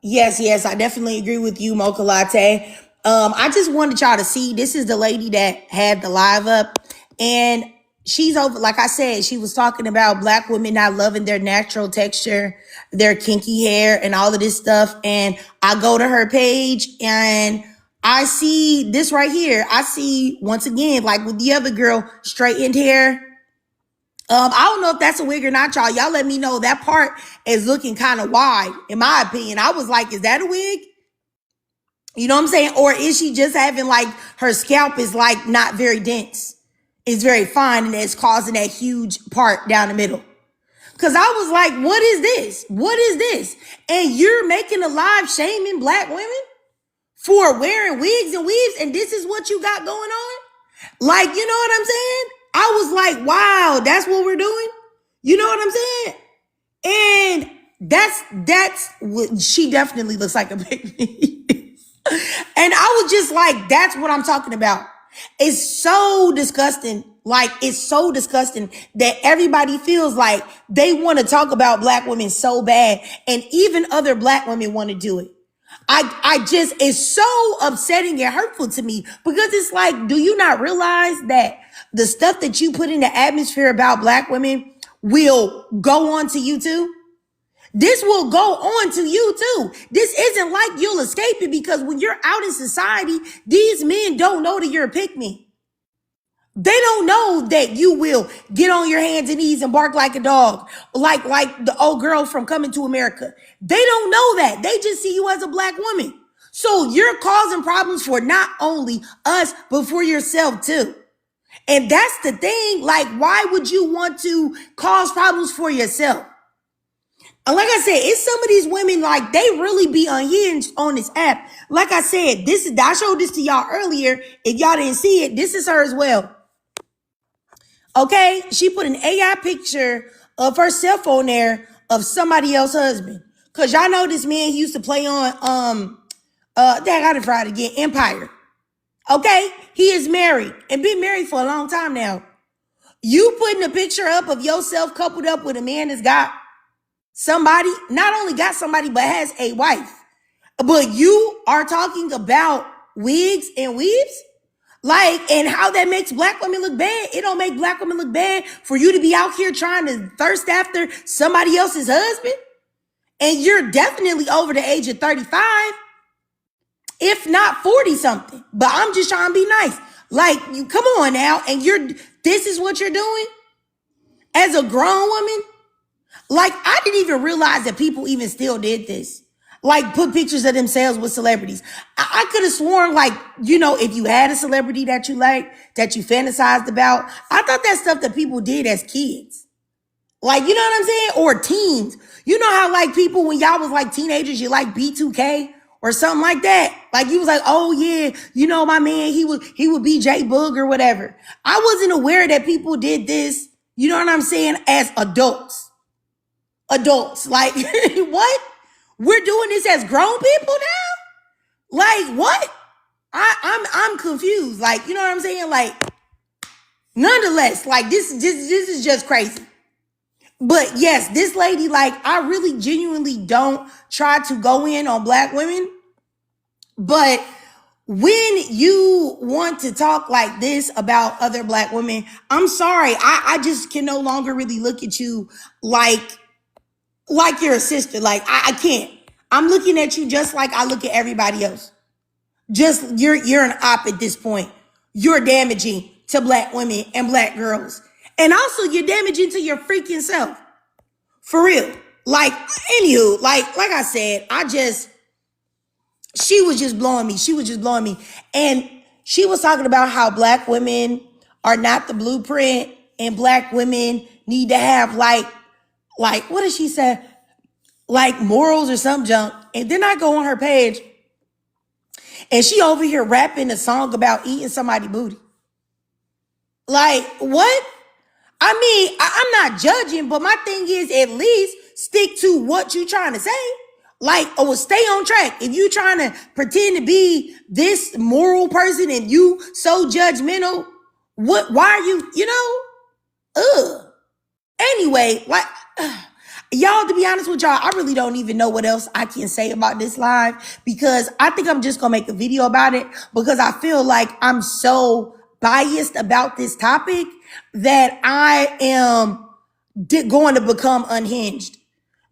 Yes, I definitely agree with you, Mocha Latte. I just wanted y'all to see, this is the lady that had the live up, and she's over, like I said, she was talking about Black women not loving their natural texture, their kinky hair, and all of this stuff. And I go to her page and I see this right here. I see, once again, like with the other girl, straightened hair. I don't know if that's a wig or not, y'all. Y'all let me know. That part is looking kind of wide, in my opinion. I was like, is that a wig? You know what I'm saying? Or is she just having like her scalp is like not very dense? It's very fine and it's causing that huge part down the middle. Cause I was like, what is this? What is this? And you're making a live shaming Black women for wearing wigs and weaves, and this is what you got going on? Like, you know what I'm saying? I was like, wow, that's what we're doing. You know what I'm saying? And that's what she definitely looks like a baby. And I was just like, that's what I'm talking about. It's so disgusting. Like, it's so disgusting that everybody feels like they want to talk about Black women so bad. And even other Black women want to do it. It's so upsetting and hurtful to me because it's like, do you not realize that the stuff that you put in the atmosphere about Black women will go on to you too? This will go on to you too. This isn't like you'll escape it, because when you're out in society, these men don't know that you're a pick-me. They don't know that you will get on your hands and knees and bark like a dog, like the old girl from Coming to America. They don't know that. They just see you as a Black woman. So you're causing problems for not only us, but for yourself too. And that's the thing. Like, why would you want to cause problems for yourself? Like I said, it's some of these women, like, they really be unhinged on this app. Like I said, I showed this to y'all earlier. If y'all didn't see it, this is her as well. Okay? She put an AI picture of her cell phone there of somebody else's husband. Cause y'all know this man, he used to play on I got it fried again, Empire. Okay? He is married and been married for a long time now. You putting a picture up of yourself coupled up with a man that's got somebody, not only got somebody, but has a wife. But you are talking about wigs and weaves? Like, and how that makes black women look bad. It don't make black women look bad for you to be out here trying to thirst after somebody else's husband. And you're definitely over the age of 35, if not 40 something. But I'm just trying to be nice. Like, you come on now, and this is what you're doing as a grown woman? Like, I didn't even realize that people even still did this. Like, put pictures of themselves with celebrities. I could have sworn, like, if you had a celebrity that you liked, that you fantasized about, I thought that's stuff that people did as kids. Like, you know what I'm saying? Or teens. You know how, like, people, when y'all was, like, teenagers, you like B2K or something like that. Like, you was like, oh, yeah, my man, he would be J Boog or whatever. I wasn't aware that people did this, you know what I'm saying, as adults. Like, what? We're doing this as grown people now? Like, what? I'm confused. Like, you know what I'm saying? Like, nonetheless, like, this is just crazy. But yes, this lady, like, I really genuinely don't try to go in on black women. But when you want to talk like this about other black women, I'm sorry. I just can no longer really look at you like you're a sister. Like, I can't. I'm looking at you just like I look at everybody else. Just you're an op at this point. You're damaging to black women and black girls. And also you're damaging to your freaking self. For real. Like, anywho, like I said, she was just blowing me. And she was talking about how black women are not the blueprint and black women need to have like, what did she say? Like morals or some junk. And then I go on her page and she over here rapping a song about eating somebody's booty. Like, what? I mean, I'm not judging, but my thing is at least stick to what you're trying to say. Like, stay on track. If you trying to pretend to be this moral person and you so judgmental, why are you, Anyway, like, y'all, to be honest with y'all, I really don't even know what else I can say about this live because I think I'm just going to make a video about it because I feel like I'm so biased about this topic that I am going to become unhinged.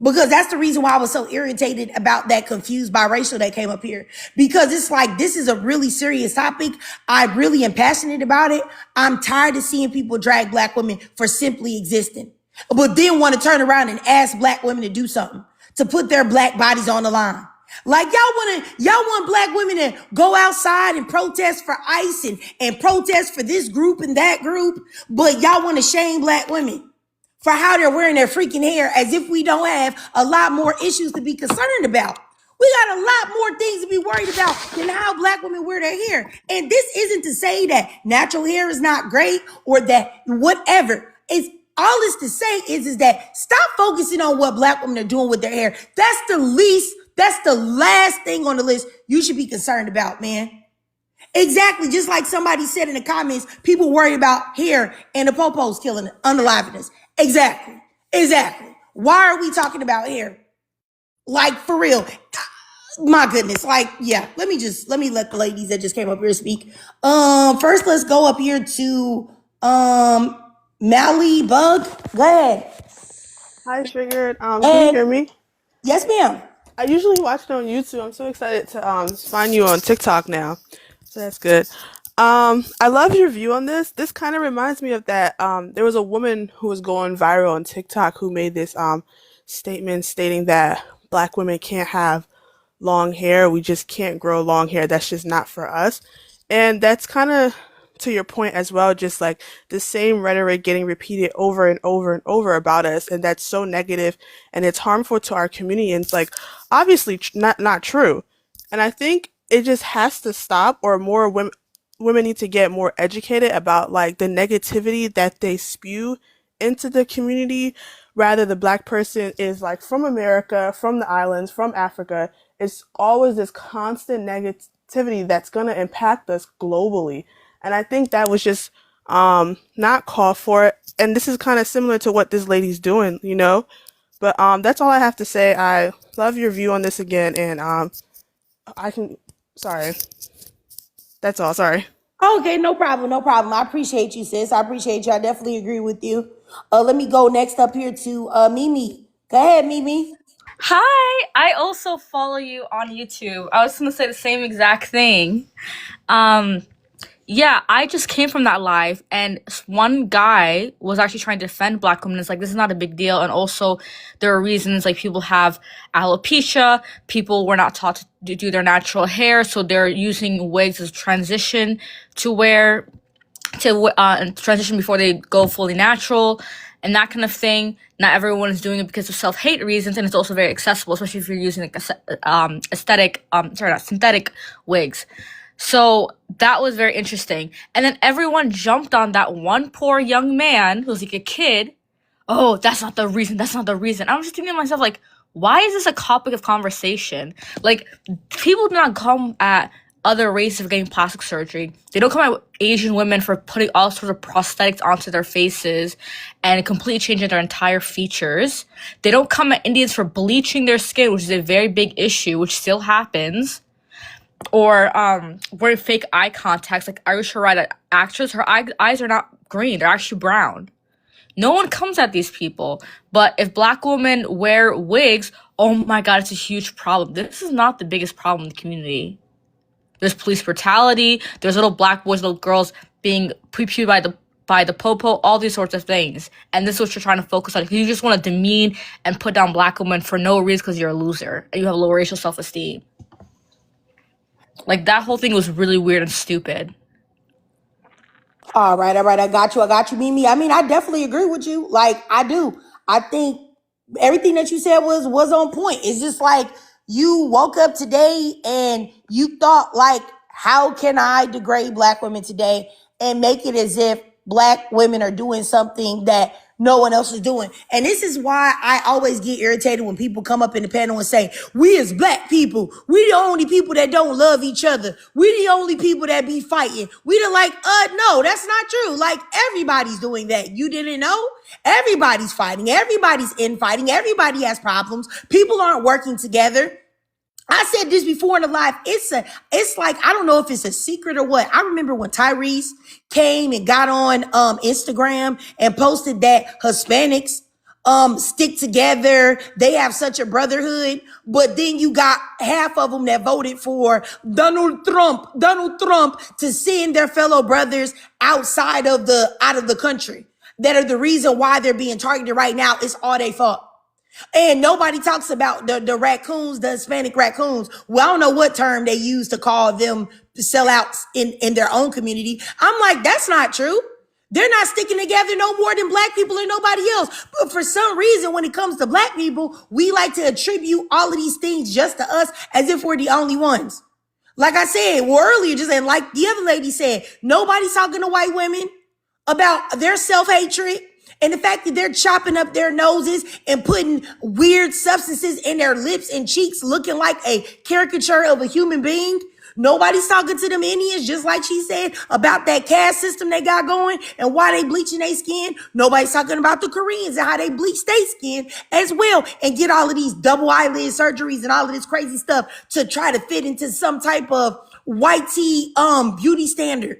Because that's the reason why I was so irritated about that confused biracial that came up here. Because it's like, this is a really serious topic. I really am passionate about it. I'm tired of seeing people drag black women for simply existing, but then want to turn around and ask black women to do something, to put their black bodies on the line. Like, y'all want black women to go outside and protest for ICE and protest for this group and that group, but y'all want to shame black women for how they're wearing their freaking hair as if we don't have a lot more issues to be concerned about. We got a lot more things to be worried about than how black women wear their hair. And this isn't to say that natural hair is not great or that whatever. It's all it's to say is that stop focusing on what black women are doing with their hair. That's the last thing on the list you should be concerned about, man. Exactly. Just like somebody said in the comments, people worry about hair and the popos killing unaliving us. Exactly. Why are we talking about hair? Like, for real. My goodness. Like, yeah. Let me let the ladies that just came up here speak. First, let's go up here to Mally Bug. Go ahead. Hi, Triggered. Can you hear me? Yes, ma'am. I usually watch it on YouTube. I'm so excited to find you on TikTok now. So that's good. I love your view on this. This kind of reminds me of that. There was a woman who was going viral on TikTok who made this statement stating that black women can't have long hair. We just can't grow long hair. That's just not for us. And that's kind of to your point as well, just like the same rhetoric getting repeated over and over and over about us, and that's so negative and it's harmful to our community, and it's like obviously not true. And I think it just has to stop, or more women need to get more educated about like the negativity that they spew into the community. Rather, the black person is like from America, from the islands, from Africa. It's always this constant negativity that's going to impact us globally. And I think that was just not called for. And this is kind of similar to what this lady's doing, you know? But that's all I have to say. I love your view on this again. And I can, sorry. That's all. Sorry. Okay, no problem, no problem. I appreciate you, sis. I appreciate you. I definitely agree with you. Let me go next up here to Mimi. Go ahead, Mimi. Hi, I also follow you on YouTube. I was gonna say the same exact thing. Yeah, I just came from that live, and one guy was actually trying to defend black women. It's like, this is not a big deal. And also, there are reasons, like, people have alopecia, people were not taught to do their natural hair, so they're using wigs as transition transition before they go fully natural, and that kind of thing. Not everyone is doing it because of self-hate reasons, and it's also very accessible, especially if you're using like synthetic wigs. So that was very interesting. And then everyone jumped on that one poor young man who was like a kid. Oh, that's not the reason. That's not the reason. I was just thinking to myself, like, why is this a topic of conversation? Like, people do not come at other races for getting plastic surgery. They don't come at Asian women for putting all sorts of prosthetics onto their faces and completely changing their entire features. They don't come at Indians for bleaching their skin, which is a very big issue, which still happens. Or wearing fake eye contacts. Like Irish Rai, actress, her eyes are not green, they're actually brown. No one comes at these people. But if black women wear wigs, oh my god, it's a huge problem. This is not the biggest problem in the community. There's police brutality, there's little black boys, little girls being pre-pewed by the popo, all these sorts of things. And this is what you're trying to focus on. You just want to demean and put down black women for no reason because you're a loser and you have low racial self-esteem. Like, that whole thing was really weird and stupid. All right. I got you, Mimi. I mean, I definitely agree with you. Like, I do. I think everything that you said was on point. It's just like you woke up today and you thought, like, how can I degrade black women today and make it as if black women are doing something that no one else is doing? And this is why I always get irritated when people come up in the panel and say, we as black people, we the only people that don't love each other. We the only people that be fighting. We the like, no, that's not true. Like, everybody's doing that. You didn't know? Everybody's fighting. Everybody's infighting. Everybody has problems. People aren't working together. I said this before in the live. It's like, I don't know if it's a secret or what. I remember when Tyrese came and got on Instagram and posted that Hispanics stick together. They have such a brotherhood. But then you got half of them that voted for Donald Trump to send their fellow brothers outside of the country, that are the reason why they're being targeted right now. It's all they fault. And nobody talks about the raccoons, the Hispanic raccoons. Well, I don't know what term they use to call them sellouts in their own community. I'm like, that's not true. They're not sticking together no more than black people or nobody else. But for some reason, when it comes to black people, we like to attribute all of these things just to us as if we're the only ones. Like I said, earlier, just and like the other lady said, nobody's talking to white women about their self-hatred. And the fact that they're chopping up their noses and putting weird substances in their lips and cheeks, looking like a caricature of a human being. Nobody's talking to them Indians, just like she said, about that caste system they got going and why they bleaching their skin. Nobody's talking about the Koreans and how they bleach their skin as well and get all of these double eyelid surgeries and all of this crazy stuff to try to fit into some type of white tea beauty standard.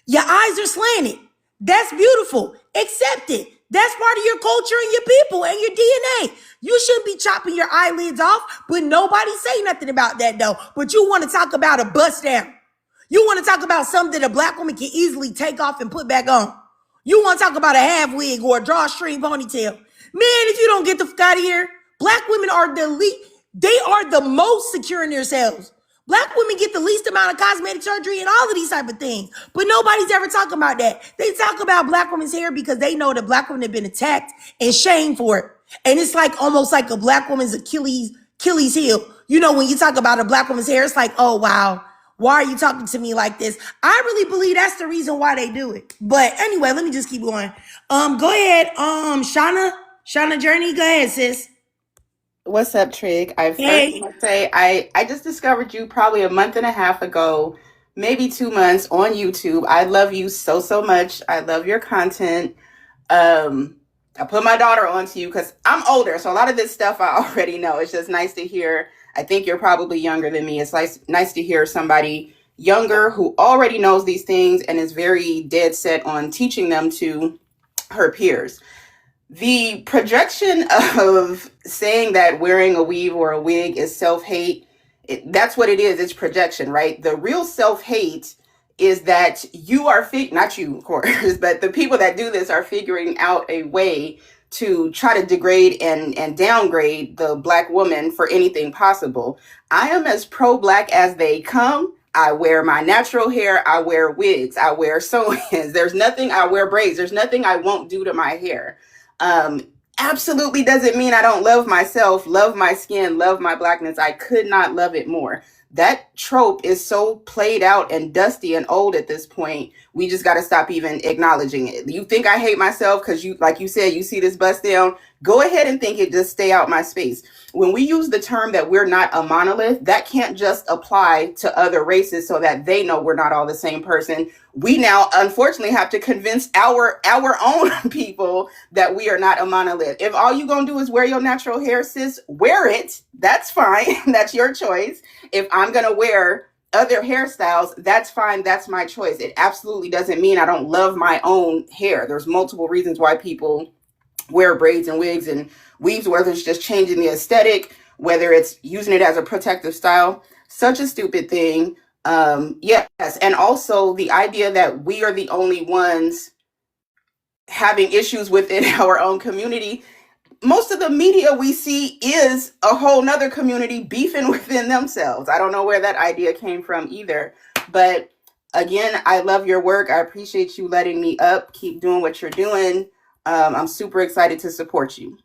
Your eyes are slanted. That's beautiful. Accept it. That's part of your culture and your people and your DNA. You shouldn't be chopping your eyelids off, but nobody say nothing about that though. But you want to talk about a bust down. You want to talk about something that a black woman can easily take off and put back on. You want to talk about a half wig or a drawstring ponytail. Man, if you don't get the fuck out of here, black women are the least, they are the most secure in themselves. Black women get the least amount of cosmetic surgery and all of these type of things. But nobody's ever talking about that. They talk about black women's hair because they know that black women have been attacked and shamed for it. And it's like almost like a black woman's Achilles heel. You know, when you talk about a black woman's hair, it's like, oh, wow. Why are you talking to me like this? I really believe that's the reason why they do it. But anyway, let me just keep going. Go ahead, Shauna Journey. Go ahead, sis. What's up, Trig? I first Hey. want to say I just discovered you probably a month and a half ago, maybe 2 months on YouTube. I love you so, so much. I love your content. I put my daughter onto you because I'm older, so a lot of this stuff I already know. It's just nice to hear. I think you're probably younger than me. It's nice to hear somebody younger who already knows these things and is very dead set on teaching them to her peers. The projection of saying that wearing a weave or a wig is self-hate, that's what it is. It's projection, right? The real self-hate is that you are, not you, of course, but the people that do this are figuring out a way to try to degrade and downgrade the Black woman for anything possible. I am as pro-Black as they come. I wear my natural hair. I wear wigs. I wear sew-ins. There's nothing, I wear braids. There's nothing I won't do to my hair. Absolutely doesn't mean I don't love myself, love my skin, love my Blackness. I could not love it more. That trope is so played out and dusty and old at this point. We just got to stop even acknowledging it. You think I hate myself because you, like you said, you see this bust down. Go ahead and think it, just stay out my space. When we use the term that we're not a monolith, that can't just apply to other races so that they know we're not all the same person. We now, unfortunately, have to convince our own people that we are not a monolith. If all you're going to do is wear your natural hair, sis, wear it. That's fine. That's your choice. If I'm going to wear other hairstyles, that's fine. That's my choice. It absolutely doesn't mean I don't love my own hair. There's multiple reasons why people wear braids and wigs and weaves, whether it's just changing the aesthetic, whether it's using it as a protective style. Such a stupid thing. Yes. And also the idea that we are the only ones having issues within our own community. Most of the media we see is a whole nother community beefing within themselves. I don't know where that idea came from either. But again, I love your work. I appreciate you letting me up. Keep doing what you're doing. I'm super excited to support you.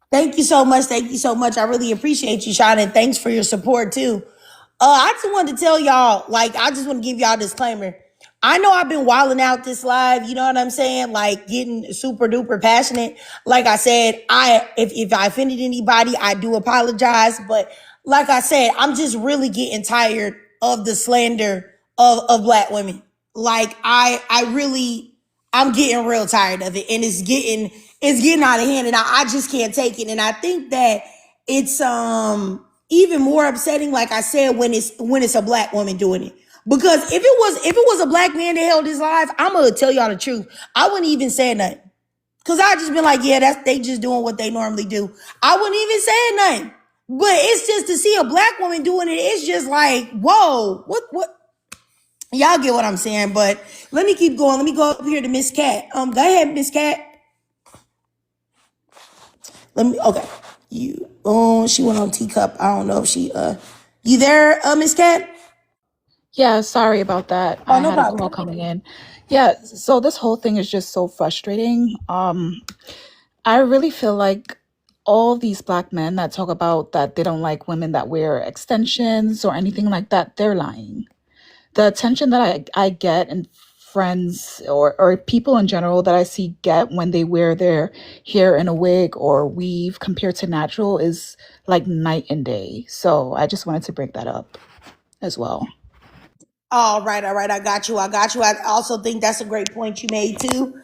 Thank you so much. Thank you so much. I really appreciate you, Shauna, and thanks for your support too. I just wanted to tell y'all, like, I just want to give y'all a disclaimer. I know I've been wilding out this live, you know what I'm saying? Like getting super duper passionate. Like I said, if I offended anybody, I do apologize. But like I said, I'm just really getting tired of the slander of Black women. Like I'm getting real tired of it, and it's getting out of hand, and I just can't take it. And I think that it's even more upsetting, like I said, when it's a Black woman doing it. Because if it was a Black man that held his life, I'm gonna tell y'all the truth. I wouldn't even say nothing. Cause I just been like, yeah, they just doing what they normally do. I wouldn't even say nothing. But it's just to see a Black woman doing it, it's just like, whoa, what? Y'all get what I'm saying. But let me keep going. Let me go up here to Miss Cat. Go ahead, Miss Cat. Okay. She went on teacup. I don't know if she you there, Miss Cat? Yeah, sorry about that. Oh, I no had a problem. call coming in. Yeah, so this whole thing is just so frustrating. I really feel like all these Black men that talk about that they don't like women that wear extensions or anything like that, they're lying. The attention that I get and friends or people in general that I see get when they wear their hair in a wig or weave compared to natural is like night and day. So I just wanted to bring that up as well. All right. I got you. I also think that's a great point you made too. Like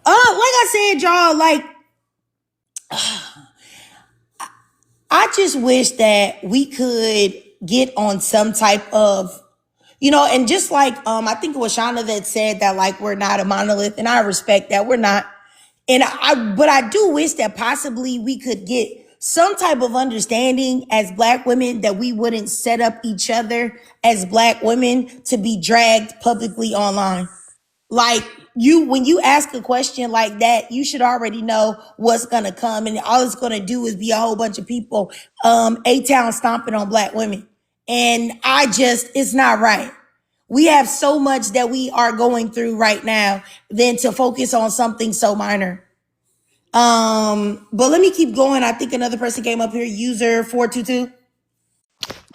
I said, y'all, like I just wish that we could get on some type of, and just like I think it was Shauna that said that like we're not a monolith, and I respect that we're not. But I do wish that possibly we could get some type of understanding as Black women that we wouldn't set up each other as Black women to be dragged publicly online. Like when you ask a question like that, you should already know what's gonna come, and all it's gonna do is be a whole bunch of people A-town stomping on Black women. And it's not right. We have so much that we are going through right now than to focus on something so minor. But let me keep going. I think another person came up here, user 422.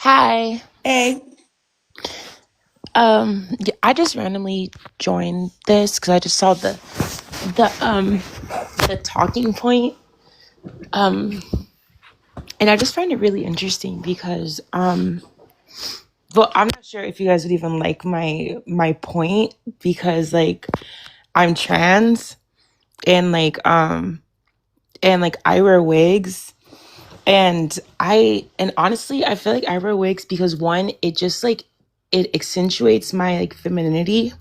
Hi. Hey. I just randomly joined this because I just saw the talking point. And I just find it really interesting because well, I'm not sure if you guys would even like my point because like I'm trans and like I wear wigs. And honestly, I feel like I wear wigs because one, it just like it accentuates my like femininity.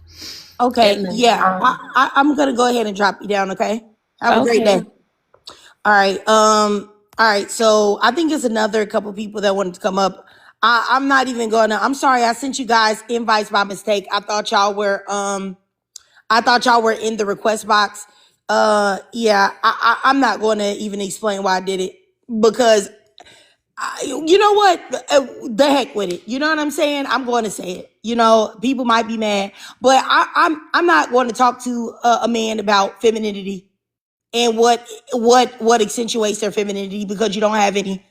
Okay. And then, Yeah. I'm going to go ahead and drop you down. Okay. Have a great okay. day. All right. All right. So I think it's another couple people that wanted to come up. I'm not even going to, I'm sorry. I sent you guys invites by mistake. I thought y'all were in the request box. Yeah, I'm not going to even explain why I did it because you know what? The heck with it. You know what I'm saying? I'm going to say it. You know, people might be mad, but I'm not going to talk to a man about femininity and what accentuates their femininity because you don't have any.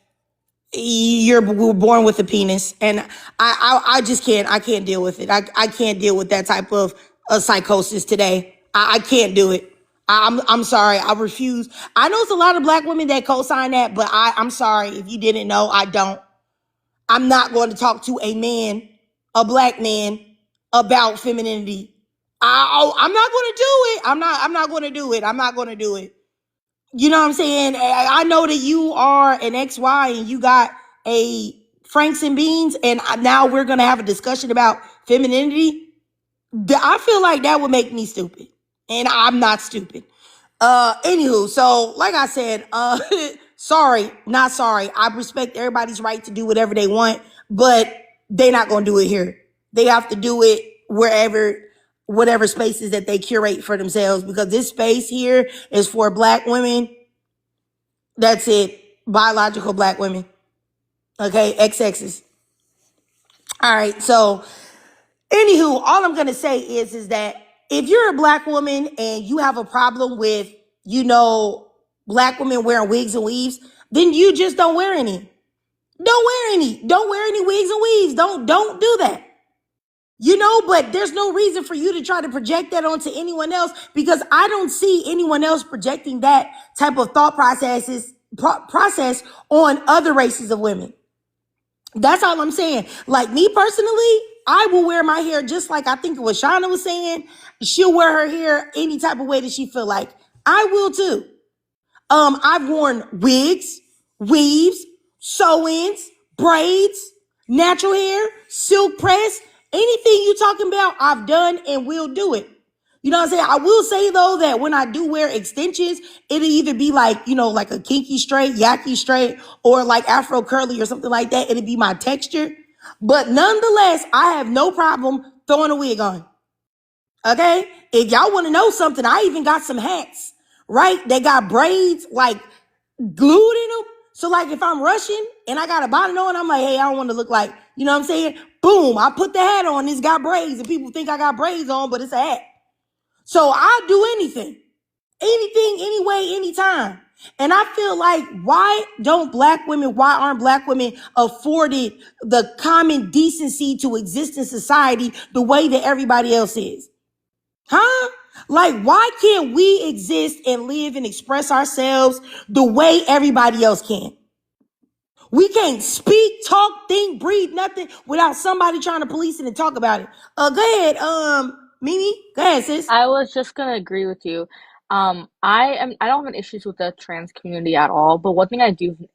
You're born with a penis, and I just can't. I can't deal with it. I can't deal with that type of psychosis today. I can't do it. I'm sorry. I refuse. I know it's a lot of black women that co-sign that, but I'm sorry if you didn't know. I don't. I'm not going to talk to a man, a black man, about femininity. I'm not going to do it. I'm not going to do it. I'm not going to do it. You know what I'm saying? I know that you are an XY and you got a Franks and Beans, and now we're going to have a discussion about femininity. I feel like that would make me stupid, and I'm not stupid. Anywho, so like I said, sorry, not sorry. I respect everybody's right to do whatever they want, but they're not going to do it here. They have to do it wherever, whatever spaces that they curate for themselves, because this space here is for black women. That's it. Biological black women. Okay, XXs. All right, so anywho, all I'm gonna say is that if you're a black woman and you have a problem with, black women wearing wigs and weaves, then you just don't wear any. Don't wear any. Don't wear any wigs and weaves. Don't do that. But there's no reason for you to try to project that onto anyone else, because I don't see anyone else projecting that type of thought process on other races of women. That's all I'm saying. Like me personally, I will wear my hair just like I think what Shauna was saying. She'll wear her hair any type of way that she feel like. I will too. I've worn wigs, weaves, sew-ins, braids, natural hair, silk press, anything you talking about, I've done and will do it. You know what I'm saying? I will say though that when I do wear extensions, it'll either be like, like a kinky straight, yaki straight, or like Afro curly or something like that. It'll be my texture. But nonetheless, I have no problem throwing a wig on. Okay? If y'all want to know something, I even got some hats, right? They got braids like glued in them. So like if I'm rushing and I got a bonnet on, I'm like, hey, I don't want to look like, you know what I'm saying? Boom, I put the hat on. It's got braids and people think I got braids on, but it's a hat. So I'll do anything, anyway, anytime. And I feel like why aren't black women afforded the common decency to exist in society the way that everybody else is? Huh? Like, why can't we exist and live and express ourselves the way everybody else can? We can't speak, talk, think, breathe, nothing without somebody trying to police it and talk about it. Go ahead, Mimi. Go ahead, sis. I was just gonna agree with you. I don't have an issues with the trans community at all, but one thing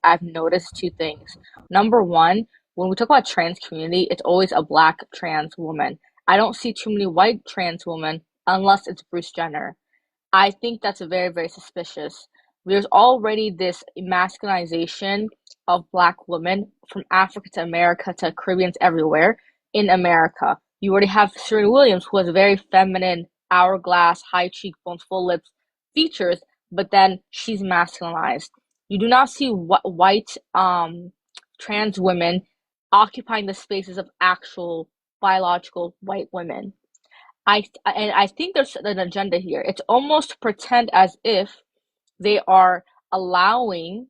I've noticed two things. Number one, when we talk about trans community, it's always a black trans woman. I don't see too many white trans women unless it's Bruce Jenner. I think that's very, very suspicious. There's already this masculinization of black women from Africa to America to Caribbeans everywhere in America. You already have Serena Williams, who has very feminine, hourglass, high cheekbones, full lips features, but then she's masculinized. You do not see white trans women occupying the spaces of actual biological white women. I think there's an agenda here. It's almost to pretend as if they are allowing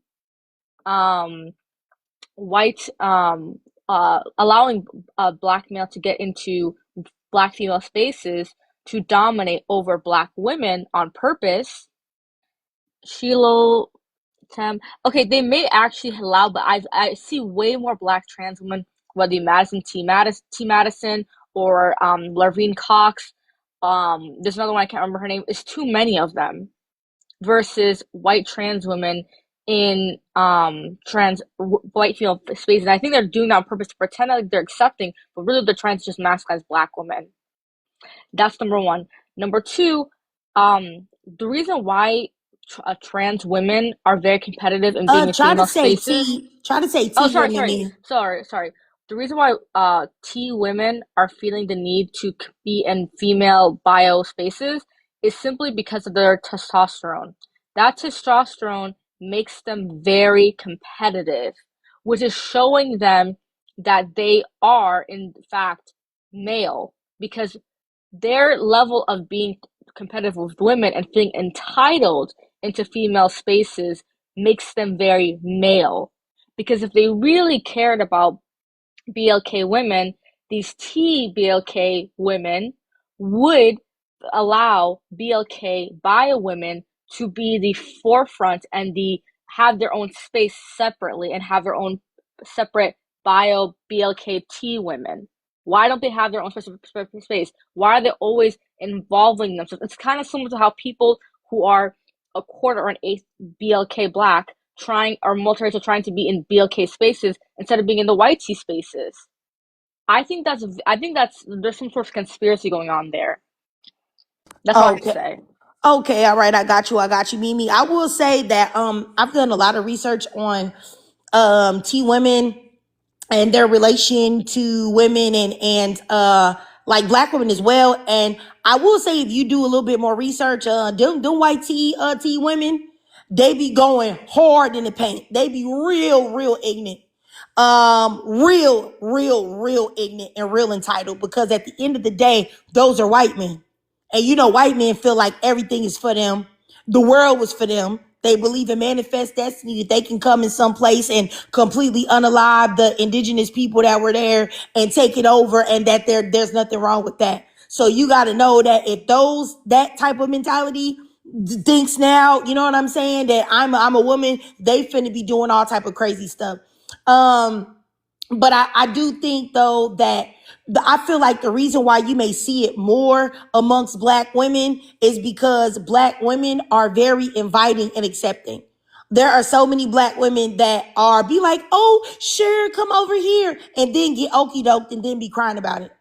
white allowing black male to get into black female spaces to dominate over black women on purpose. Shiloh Tam. Okay, they may actually allow, but I see way more black trans women, whether it be T. Madison or Larvine Cox. There's another one I can't remember her name. It's too many of them versus white trans women in white female spaces. And I think they're doing that on purpose to pretend like they're accepting, but really they're trying to just masculinize black women. That's number one. Number two, the reason why trans women are very competitive in being in female spaces. Try to say T Oh, women. sorry. The reason why T women are feeling the need to be in female bio spaces is simply because of their testosterone. That testosterone makes them very competitive, which is showing them that they are, in fact, male, because their level of being competitive with women and feeling entitled into female spaces makes them very male. Because if they really cared about BLK women, these T-BLK women would allow BLK bio women to be the forefront and have their own space separately and have their own separate bio BLK T women. Why don't they have their own specific space? Why are they always involving themselves? It's kind of similar to how people who are a quarter or an eighth BLK black or multiracial trying to be in BLK spaces instead of being in the white T spaces. I think that's there's some sort of conspiracy going on there. That's all I have to Okay. say. Okay, all right, I got you, Mimi. I will say that I've done a lot of research on T women and their relation to women and like black women as well. And I will say, if you do a little bit more research, them white T women, they be going hard in the paint. They be real ignorant. Real ignorant and real entitled, because at the end of the day, those are white men. And you know, white men feel like everything is for them. The world was for them. They believe in manifest destiny, that they can come in some place and completely unalive the indigenous people that were there and take it over, and that there's nothing wrong with that. So you got to know that if that type of mentality thinks now, you know what I'm saying, that I'm a woman, they finna be doing all type of crazy stuff. But I do think though that I feel like the reason why you may see it more amongst black women is because black women are very inviting and accepting. There are so many black women that be like, oh, sure, come over here, and then get okie doked and then be crying about it.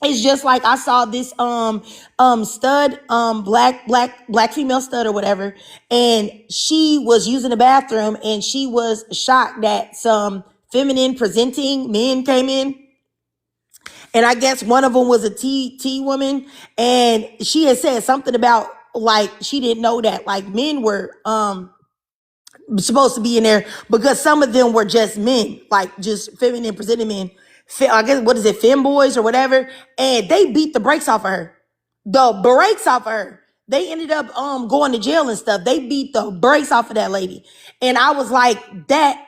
It's just like I saw this stud, black female stud or whatever, and she was using the bathroom and she was shocked that some feminine presenting men came in. And I guess one of them was a T woman, and she had said something about like she didn't know that like men were supposed to be in there, because some of them were just men, like just feminine presenting men. I guess, what is it, femboys or whatever, and they beat the brakes off of her. The brakes off of her. They ended up going to jail and stuff. They beat the brakes off of that lady. And I was like, that,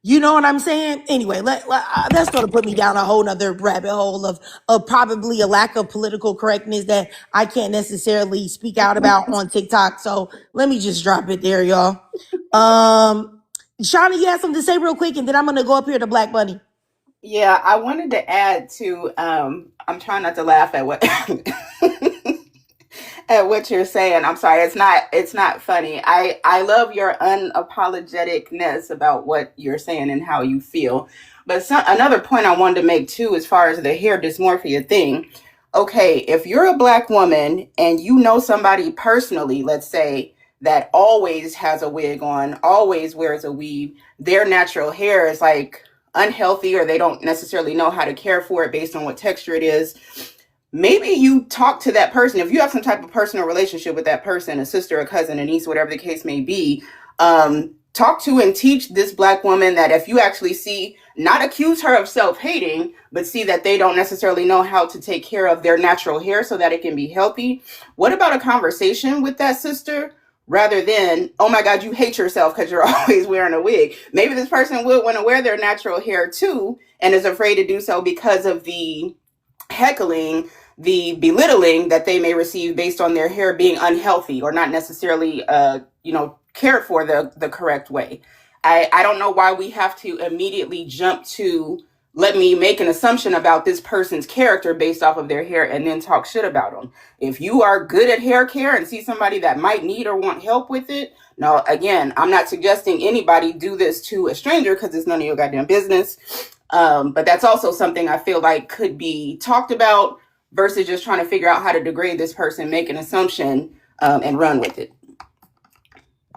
you know what I'm saying? Anyway, that's going to put me down a whole nother rabbit hole of probably a lack of political correctness that I can't necessarily speak out about on TikTok. So let me just drop it there, y'all. Shauna, you have something to say real quick, and then I'm going to go up here to Black Bunny. Yeah, I wanted to add to, I'm trying not to laugh at what at what you're saying. I'm sorry, it's not funny. I love your unapologeticness about what you're saying and how you feel. But another point I wanted to make too, as far as the hair dysmorphia thing. Okay, if you're a black woman and you know somebody personally, let's say, that always has a wig on, always wears a weave, their natural hair is like unhealthy, or they don't necessarily know how to care for it based on what texture it is. Maybe you talk to that person. If you have some type of personal relationship with that person, a sister, a cousin, a niece, whatever the case may be, talk to and teach this black woman that if you actually see, not accuse her of self-hating, but see that they don't necessarily know how to take care of their natural hair so that it can be healthy. What about a conversation with that sister rather than, oh my God, you hate yourself because you're always wearing a wig? Maybe this person would want to wear their natural hair too and is afraid to do so because of the heckling, the belittling that they may receive based on their hair being unhealthy or not necessarily, cared for the correct way. I don't know why we have to immediately jump to let me make an assumption about this person's character based off of their hair and then talk shit about them. If you are good at hair care and see somebody that might need or want help with it, now, again, I'm not suggesting anybody do this to a stranger because it's none of your goddamn business. But that's also something I feel like could be talked about versus just trying to figure out how to degrade this person, make an assumption, and run with it.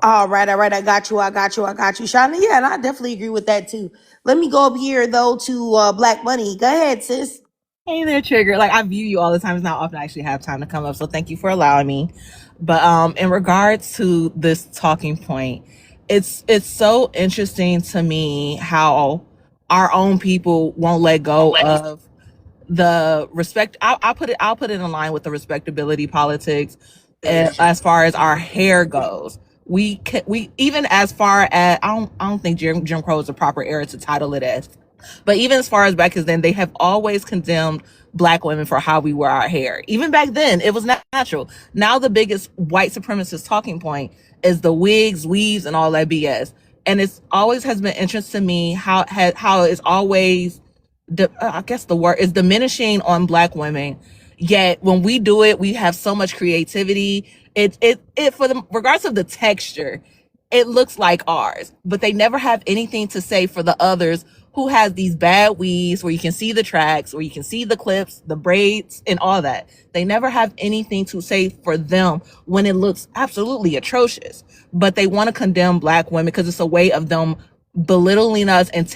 All right. I got you. Shauna, yeah, and I definitely agree with that too. Let me go up here though to Black Money. Go ahead, sis. Hey there, Trigger. Like, I view you all the time. It's not often I actually have time to come up, so thank you for allowing me. But in regards to this talking point, it's so interesting to me how our own people won't let go of the respect. I'll put it in line with the respectability politics as far as our hair goes. We even as far as I don't think Jim Crow is the proper era to title it as, but even as far as back as then, they have always condemned Black women for how we wear our hair. Even back then, it was natural. Now the biggest white supremacist talking point is the wigs, weaves, and all that BS. And it's always has been interesting to me how it's always, I guess the word is diminishing on Black women. Yet when we do it, we have so much creativity. It for the regards of the texture, it looks like ours, but they never have anything to say for the others who has these bad weaves where you can see the tracks, where you can see the clips, the braids, and all that. They never have anything to say for them when it looks absolutely atrocious. But they want to condemn Black women because it's a way of them belittling us and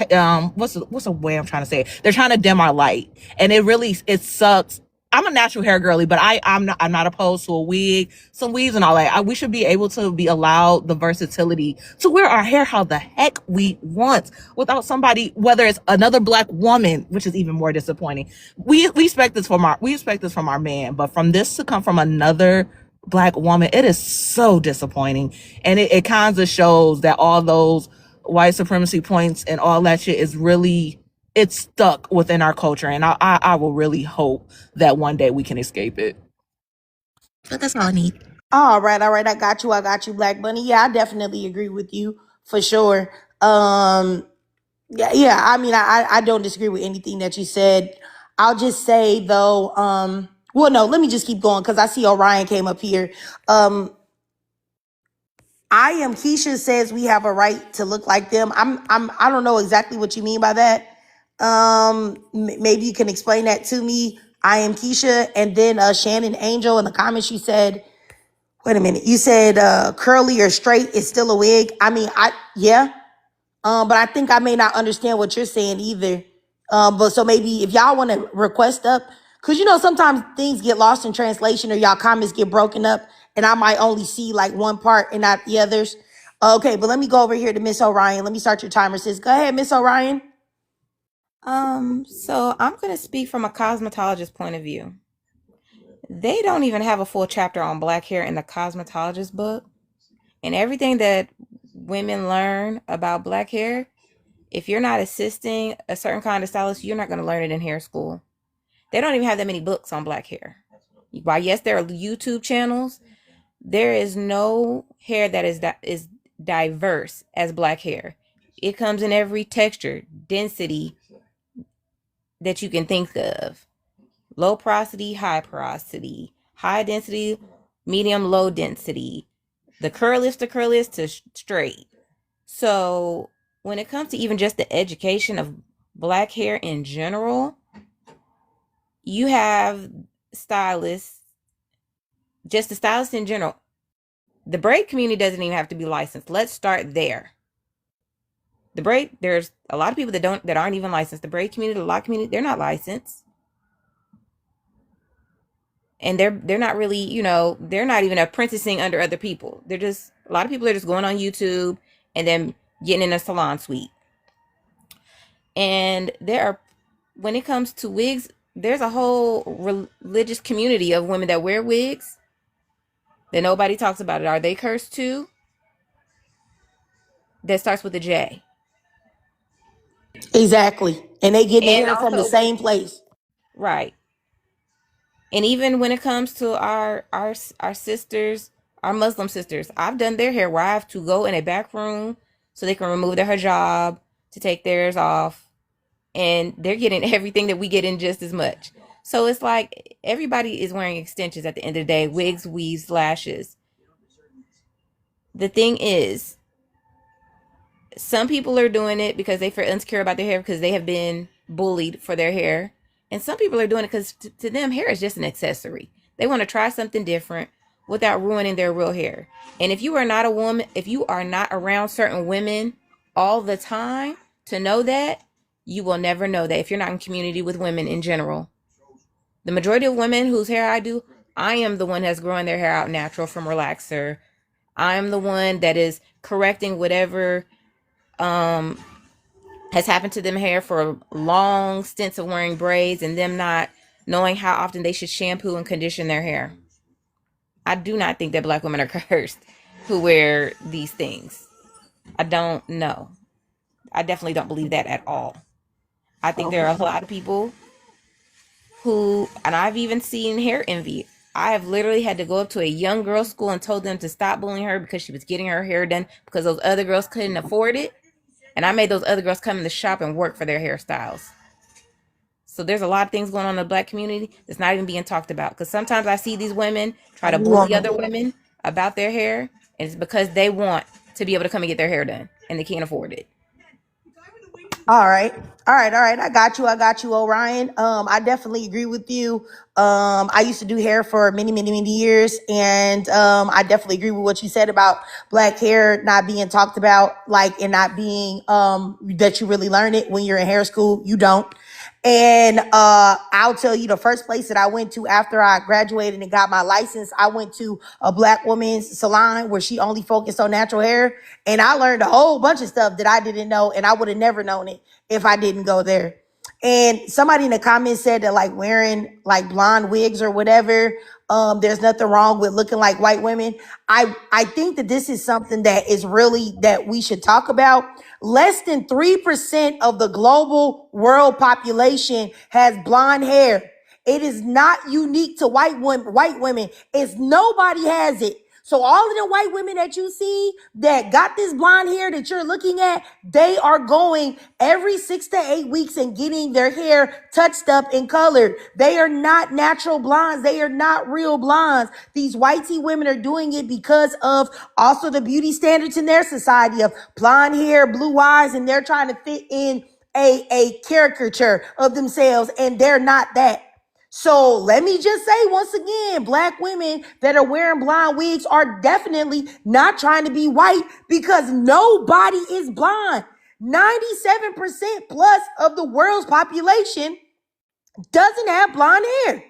what's a way I'm trying to say it? They're trying to dim our light, and it sucks. I'm a natural hair girly, but I'm not opposed to a wig, some weaves and all that. We should be able to be allowed the versatility to wear our hair how the heck we want without somebody, whether it's another Black woman, which is even more disappointing. We expect this from our man, but from this to come from another Black woman, it is so disappointing. And it kind of shows that all those white supremacy points and all that shit is really, it's stuck within our culture, and I will really hope that one day we can escape it. But that's all I need. All right. I got you, Black Bunny. Yeah, I definitely agree with you for sure. Yeah. I mean, I don't disagree with anything that you said. I'll just say though, well, no, let me just keep going because I see Orion came up here. I am Keisha says we have a right to look like them. I don't know exactly what you mean by that. Maybe you can explain that to me. I am Keisha. And then Shannon Angel in the comments, you said, wait a minute, you said curly or straight is still a wig. I mean, yeah. But I think I may not understand what you're saying either. But so maybe if y'all want to request up, because sometimes things get lost in translation or y'all comments get broken up and I might only see like one part and not the others. Okay, but let me go over here to Miss Orion. Let me start your timer, sis. Go ahead, Miss Orion. So I'm going to speak from a cosmetologist point of view. They don't even have a full chapter on Black hair in the cosmetologist book. And everything that women learn about Black hair, if you're not assisting a certain kind of stylist, you're not going to learn it in hair school. They don't even have that many books on Black hair. While yes, there are YouTube channels, there is no hair that is diverse as Black hair. It comes in every texture, density that you can think of. Low porosity, high porosity, high density, medium, low density, the curliest to straight. So when it comes to even just the education of Black hair in general, you have stylists, just the stylists in general. The braid community doesn't even have to be licensed. Let's start there. The braid, there's a lot of people that aren't even licensed. The braid community, the lock community, they're not licensed. And they're not really, they're not even apprenticing under other people. They're just, a lot of people are just going on YouTube and then getting in a salon suite. And there are, when it comes to wigs, there's a whole religious community of women that wear wigs that nobody talks about it. Are they cursed too? That starts with a J. Exactly. And they getting their And hair from the also, same place. right. And even when it comes to our sisters, our Muslim sisters, I've done their hair where I have to go in a back room so they can remove their hijab to take theirs off, and they're getting everything that we get in just as much. So it's like everybody is wearing extensions at the end of the day, wigs, weaves, lashes. The thing is, some people are doing it because they feel insecure about their hair because they have been bullied for their hair. And some people are doing it because to them, hair is just an accessory. They want to try something different without ruining their real hair. And if you are not a woman, if you are not around certain women all the time to know that, you will never know that if you're not in community with women in general. The majority of women whose hair I do, I am the one that's growing their hair out natural from relaxer. I am the one that is correcting whatever has happened to them hair for long stints of wearing braids and them not knowing how often they should shampoo and condition their hair. I do not think that Black women are cursed who wear these things. I don't know. I definitely don't believe that at all. I think there are a lot of people who, and I've even seen hair envy. I have literally had to go up to a young girl's school and told them to stop bullying her because she was getting her hair done because those other girls couldn't afford it. And I made those other girls come in the shop and work for their hairstyles. So there's a lot of things going on in the Black community that's not even being talked about. Because sometimes I see these women try to bully other women about their hair, and it's because they want to be able to come and get their hair done, and they can't afford it. All right. I got you, Orion. I definitely agree with you. I used to do hair for many years, and I definitely agree with what you said about Black hair not being talked about, like, and not being that you really learn it when you're in hair school. You don't. And I'll tell you, the first place that I went to after I graduated and got my license, I went to a Black woman's salon where she only focused on natural hair. And I learned a whole bunch of stuff that I didn't know, and I would have never known it if I didn't go there. And somebody in the comments said that, like, wearing like blonde wigs or whatever, there's nothing wrong with looking like white women. I think that this is something that is really that we should talk about. Less than 3% of the global world population has blonde hair. It is not unique to white women. It's nobody has it. So all of the white women that you see that got this blonde hair that you're looking at, they are going every 6 to 8 weeks and getting their hair touched up and colored. They are not natural blondes. They are not real blondes. These whitey women are doing it because of also the beauty standards in their society of blonde hair, blue eyes, and they're trying to fit in a caricature of themselves, and they're not that. So let me just say once again, Black women that are wearing blonde wigs are definitely not trying to be white because nobody is blonde. 97% plus of the world's population doesn't have blonde hair.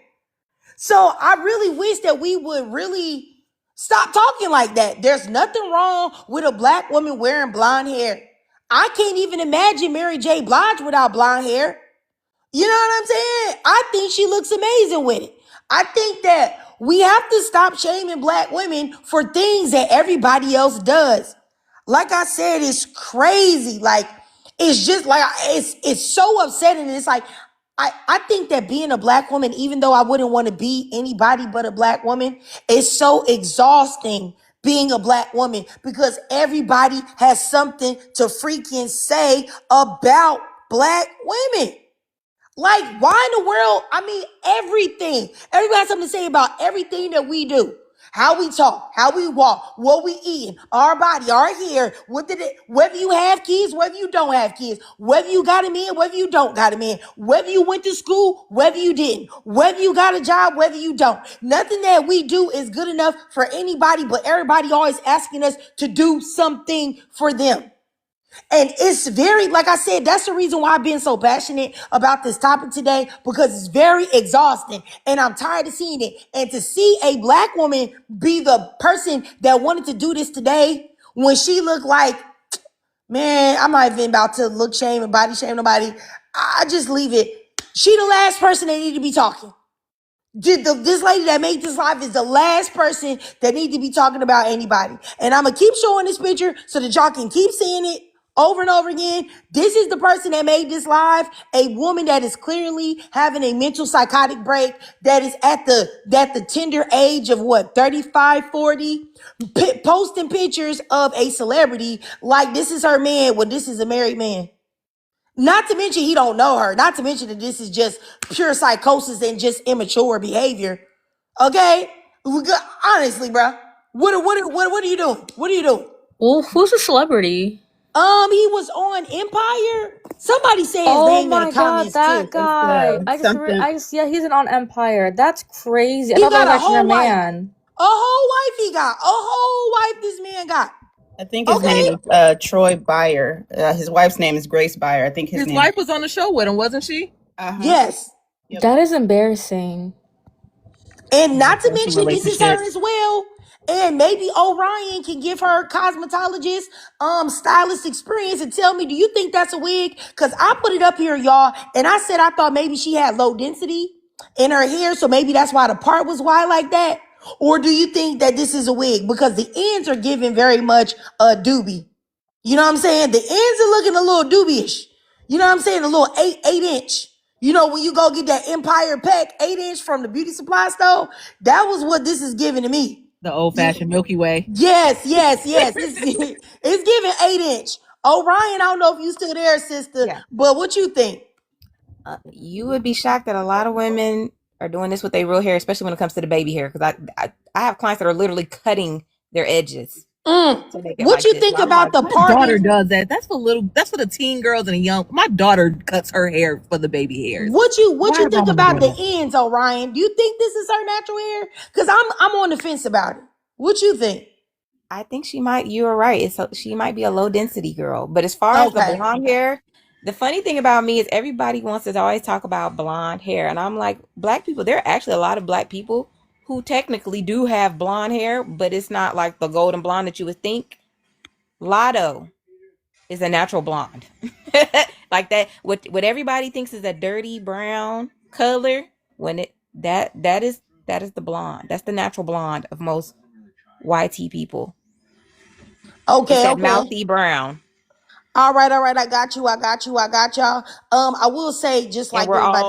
So I really wish that we would really stop talking like that. There's nothing wrong with a Black woman wearing blonde hair. I can't even imagine Mary J. Blige without blonde hair. You know what I'm saying? I think she looks amazing with it. I think that we have to stop shaming Black women for things that everybody else does. Like I said, it's crazy. Like, it's just like, it's so upsetting. It's like, I think that being a Black woman, even though I wouldn't want to be anybody but a Black woman, is so exhausting being a Black woman because everybody has something to freaking say about Black women. Like, why in the world? I mean, everything. Everybody has something to say about everything that we do. How we talk, how we walk, what we eat, our body, our hair, whether you have kids, whether you don't have kids, whether you got them in, whether you don't got them in, whether you went to school, whether you didn't, whether you got a job, whether you don't. Nothing that we do is good enough for anybody, but everybody always asking us to do something for them. And it's very, like I said, that's the reason why I've been so passionate about this topic today, because it's very exhausting and I'm tired of seeing it. And to see a Black woman be the person that wanted to do this today when she looked like Man, I'm not even about to look shame and body shame nobody. I just leave it. She the last person that need to be talking. This lady that made this live is the last person that need to be talking about anybody. And I'm going to keep showing this picture so that y'all can keep seeing it over and over again. This is the person that made this live, a woman that is clearly having a mental psychotic break, that is at the tender age of what, 35, 40, posting pictures of a celebrity like this is her man when this is a married man. Not to mention he don't know her. Not to mention that this is just pure psychosis and just immature behavior. Okay? Honestly, bro. What are you doing? What are you doing? Well, who's a celebrity? He was on Empire. Somebody say his Oh name in the my god, comments too. that guy. Something. Yeah, he's on Empire. That's crazy. I He thought that got was a actually her whole wife. man. A whole wife he got. A whole wife this man got. I think his Okay? name is Troy Byer. His wife's name is Grace Byer. I think his name. wife was on the show with him, wasn't she? Yes. Yep. That is embarrassing. And not to Special mention, this is relationship. her as well. And maybe Orion can give her cosmetologist, stylist experience and tell me, do you think that's a wig? Because I put it up here, y'all, and I said I thought maybe she had low density in her hair, so maybe that's why the part was wide like that. Or do you think that this is a wig? Because the ends are giving very much a doobie. You know what I'm saying? The ends are looking a little dubious. You know what I'm saying? A little 8 inch. You know, when you go get that Empire Pack 8 inch from the beauty supply store, that was what this is giving to me. The old fashioned Milky Way. Yes. It's giving 8 inch. Orion, I don't know if you still there, sister, Yeah. but what you think? You would be shocked that a lot of women are doing this with their real hair, especially when it comes to the baby hair. Because I have clients that are literally cutting their edges. To make it What like you this. think I'm about like, the My daughter parting? does that. That's for the teen girls and the young. My daughter cuts her hair for the baby hairs. What you Why think am I about doing the ends, Orion? Do you think this is her natural hair? Because I'm on the fence about it. What you think? I think she might. You are right. She might be a low density girl. But as far as the Okay. blonde hair, the funny thing about me is everybody wants to always talk about blonde hair, and I'm like, black people. There are actually a lot of black people who technically do have blonde hair, but it's not like the golden blonde that you would think. Lotto is a natural blonde. Like that, what everybody thinks is a dirty brown color, when that is the blonde. That's the natural blonde of most YT people. It's Okay. that mouthy brown. All right. I got you. I got y'all. I will say, just And like we're everybody's,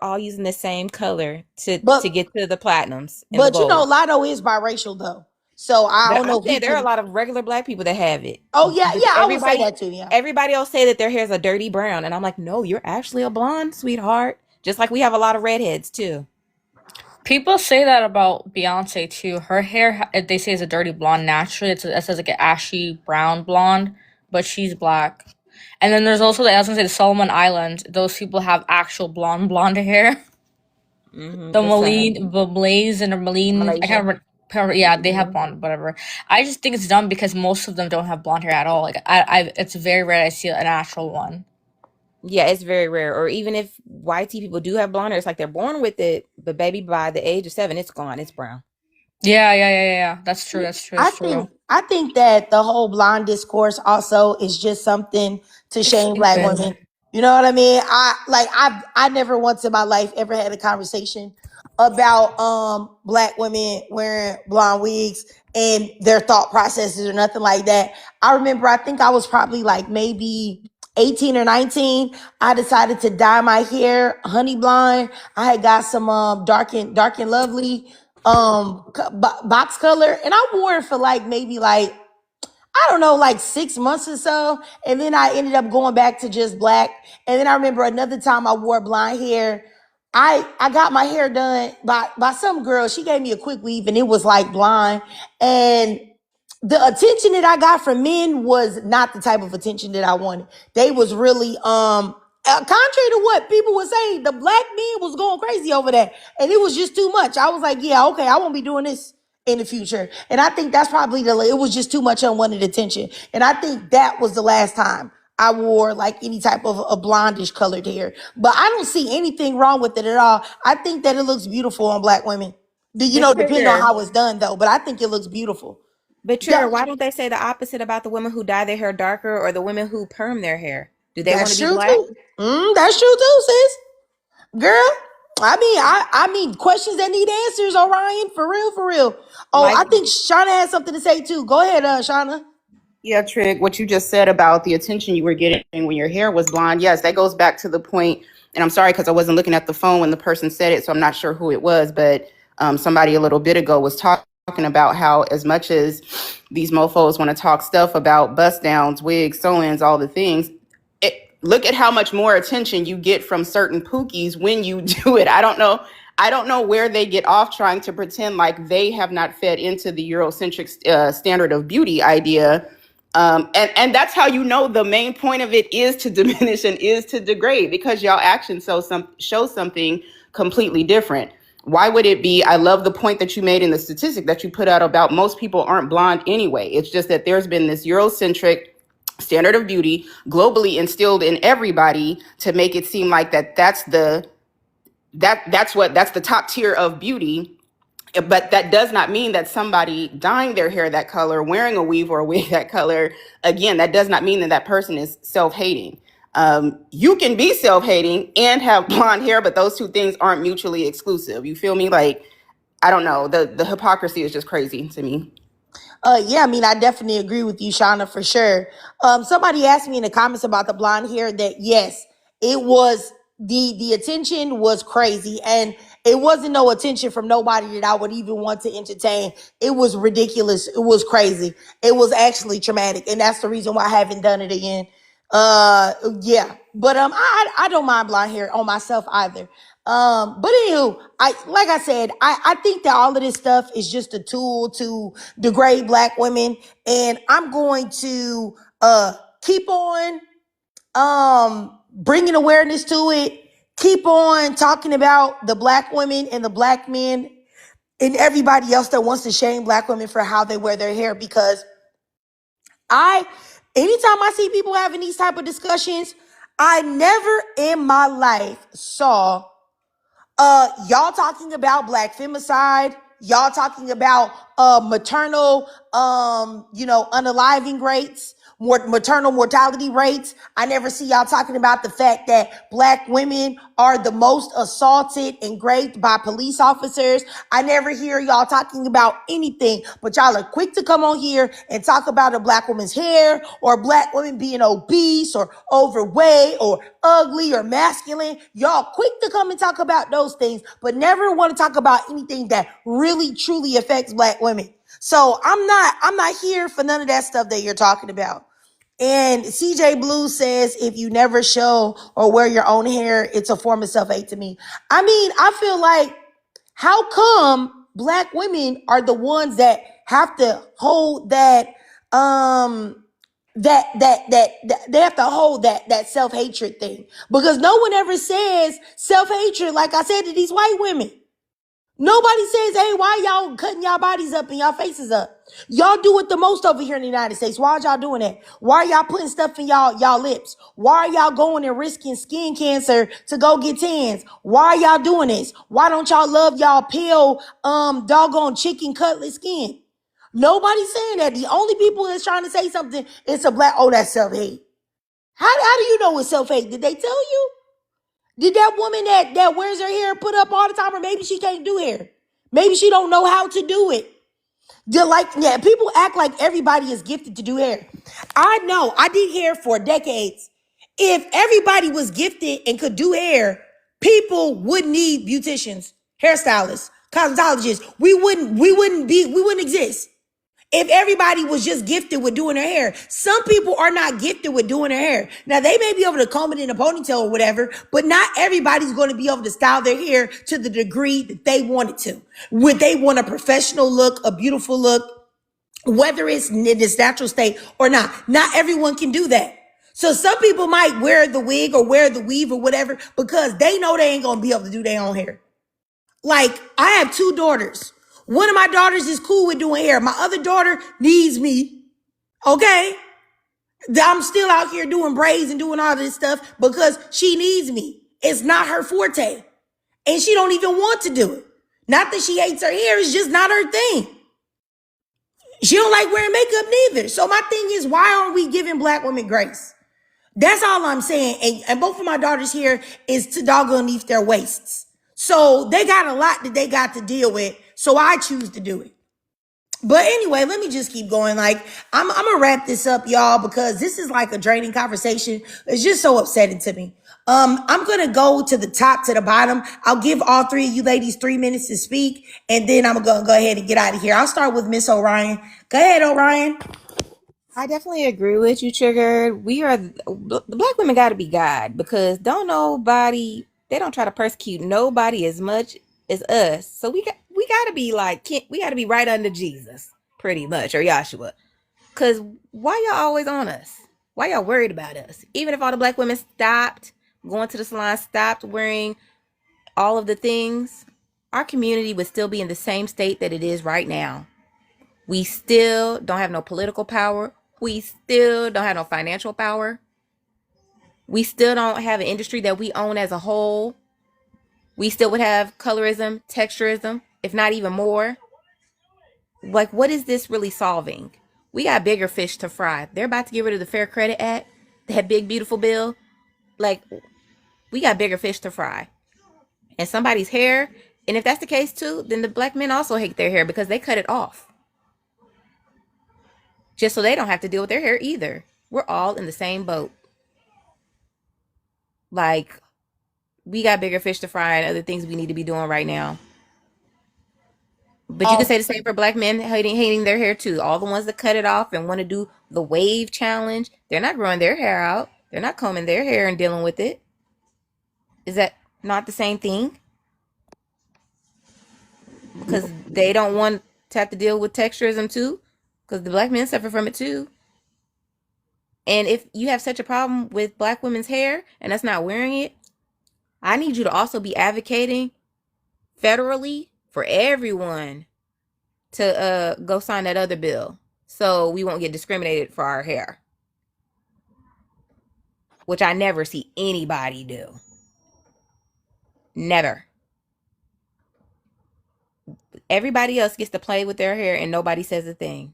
all using the same color to but get to the platinums and the you know, gold. Lotto is biracial though, so I don't I'm know if we saying there are a can. lot of regular black people that have it. Oh yeah, I would say Everybody that too. Yeah. everybody else say that their hair is a dirty brown, and I'm like, no, you're actually a blonde, sweetheart. Just like we have a lot of redheads too. People say that about Beyonce too. Her hair, they say, is a dirty blonde naturally. It says like an ashy brown blonde, but she's black. And then there's also I was gonna say the Solomon Islands. Those people have actual blonde hair. The Maline, the Blaze, and the Maline. I can't Malaysia. remember. Yeah, they have blonde, whatever. I just think it's dumb because most of them don't have blonde hair at all. Like it's very rare I see a natural one. Yeah, it's very rare. Or even if YT people do have blonde hair, it's like they're born with it, but baby, by the age of 7, it's gone. It's brown. Yeah. That's true. I think that the whole blonde discourse also is just something to It's shame black stupid. women. You know what I mean? I never once in my life ever had a conversation about black women wearing blonde wigs and their thought processes or nothing like that. I remember I think I was probably like maybe 18 or 19. I decided to dye my hair honey blonde. I had got some dark and lovely box color, and I wore it for like maybe like, I don't know, like 6 months or so. And then I ended up going back to just black. And then I remember another time I wore blonde hair. I got my hair done by some girl. She gave me a quick weave and it was like blonde. And the attention that I got from men was not the type of attention that I wanted. They was really contrary to what people were saying, the black men was going crazy over that. And it was just too much. I was like, yeah, okay, I won't be doing this in the future. And I think that's probably it was just too much unwanted attention. And I think that was the last time I wore like any type of a blondish colored hair. But I don't see anything wrong with it at all. I think that it looks beautiful on black women. The Depending on trigger how it's done though, but I think it looks beautiful. But Trigger, why don't they say the opposite about the women who dye their hair darker or the women who perm their hair? Do they want to That's be true black? too. That's true too, sis. Girl, I mean, questions that need answers, Orion, for real, for real. Oh, Like, I think Shauna has something to say too. Go ahead, Shauna. Yeah, Trig, what you just said about the attention you were getting when your hair was blonde, yes, that goes back to the point, and I'm sorry because I wasn't looking at the phone when the person said it, so I'm not sure who it was, but somebody a little bit ago was talking about how as much as these mofos want to talk stuff about bust downs, wigs, sew-ins, all the things, look at how much more attention you get from certain pookies when you do it. I don't know where they get off trying to pretend like they have not fed into the Eurocentric standard of beauty idea. And that's how you know the main point of it is to diminish and is to degrade, because y'all actions show something completely different. Why would it be? I love the point that you made in the statistic that you put out about most people aren't blonde anyway. It's just that there's been this Eurocentric standard of beauty globally instilled in everybody to make it seem like that's the top tier of beauty. But that does not mean that somebody dyeing their hair that color, wearing a weave or a wig that color, again, that does not mean that that person is self-hating. You can be self-hating and have blonde hair, but those two things aren't mutually exclusive. You feel me? Like, I don't know. The hypocrisy is just crazy to me. Yeah, I mean, I definitely agree with you, Shauna, for sure. Somebody asked me in the comments about the blonde hair that yes, it was the attention was crazy, and it wasn't no attention from nobody that I would even want to entertain. It was ridiculous. It was crazy. It was actually traumatic, and that's the reason why I haven't done it again. Yeah, but I don't mind blonde hair on myself either. But anywho, like I said, I think that all of this stuff is just a tool to degrade black women, and I'm going to keep on bringing awareness to it, keep on talking about the black women and the black men and everybody else that wants to shame black women for how they wear their hair, because anytime I see people having these type of discussions, I never in my life saw y'all talking about black femicide, y'all talking about maternal unaliving rates, maternal mortality rates. I never see y'all talking about the fact that black women are the most assaulted and raped by police officers. I never hear y'all talking about anything, but y'all are quick to come on here and talk about a black woman's hair or black women being obese or overweight or ugly or masculine. Y'all quick to come and talk about those things, but never want to talk about anything that really truly affects black women. So I'm not here for none of that stuff that you're talking about. And CJ Blue says, if you never show or wear your own hair, it's a form of self-hate to me. I mean, I feel like, how come black women are the ones that have to hold that, they have to hold that self-hatred thing? Because no one ever says self-hatred, like I said, to these white women. Nobody says, hey, why y'all cutting y'all bodies up and y'all faces up? Y'all do it the most over here in the United States. Why are y'all doing that? Why are y'all putting stuff in y'all lips? Why are y'all going and risking skin cancer to go get tans? Why are y'all doing this? Why don't y'all love y'all pale, doggone chicken cutlet skin? Nobody's saying that. The only people that's trying to say something is a black, oh, that's self-hate. How do you know it's self-hate? Did they tell you? Did that woman that wears her hair put up all the time, or maybe she can't do hair? Maybe she don't know how to do it. People act like everybody is gifted to do hair. I know, I did hair for decades. If everybody was gifted and could do hair, people would need beauticians, hairstylists, cosmetologists. We wouldn't exist. If everybody was just gifted with doing their hair. Some people are not gifted with doing their hair. Now, they may be able to comb it in a ponytail or whatever, but not everybody's going to be able to style their hair to the degree that they want it to. Would they want a professional look, a beautiful look, whether it's in its natural state or not? Not everyone can do that. So some people might wear the wig or wear the weave or whatever because they know they ain't going to be able to do their own hair. Like, I have two daughters. One of my daughters is cool with doing hair. My other daughter needs me. Okay? I'm still out here doing braids and doing all this stuff because she needs me. It's not her forte. And she don't even want to do it. Not that she hates her hair. It's just not her thing. She don't like wearing makeup neither. So my thing is, why aren't we giving black women grace? That's all I'm saying. And both of my daughters here is to doggone underneath their waists. So they got a lot that they got to deal with. So I choose to do it. But anyway, let me just keep going. Like, I'm gonna wrap this up, y'all, because this is like a draining conversation. It's just so upsetting to me. I'm gonna go to the top to the bottom. I'll give all three of you ladies 3 minutes to speak, and then I'm gonna go ahead and get out of here. I'll start with Miss Orion. Go ahead, Orion. I definitely agree with you, Triggered. The black women got to be God, because they don't try to persecute nobody as much as us. So we got to be like, we got to be right under Jesus, pretty much, or Yahshua. Because why y'all always on us? Why y'all worried about us? Even if all the black women stopped going to the salon, stopped wearing all of the things, our community would still be in the same state that it is right now. We still don't have no political power. We still don't have no financial power. We still don't have an industry that we own as a whole. We still would have colorism, texturism, if not even more. Like, what is this really solving? We got bigger fish to fry. They're about to get rid of the Fair Credit Act, that big, beautiful bill. Like, we got bigger fish to fry. And somebody's hair, and if that's the case too, then the black men also hate their hair because they cut it off, just so they don't have to deal with their hair either. We're all in the same boat. Like, we got bigger fish to fry and other things we need to be doing right now. But you can say the same for black men hating their hair too. All the ones that cut it off and want to do the wave challenge, they're not growing their hair out. They're not combing their hair and dealing with it. Is that not the same thing? Because they don't want to have to deal with texturism too. Because the black men suffer from it too. And if you have such a problem with black women's hair and that's not wearing it, I need you to also be advocating federally for everyone to go sign that other bill, so we won't get discriminated for our hair, which I never see anybody do. Never. Everybody else gets to play with their hair and nobody says a thing.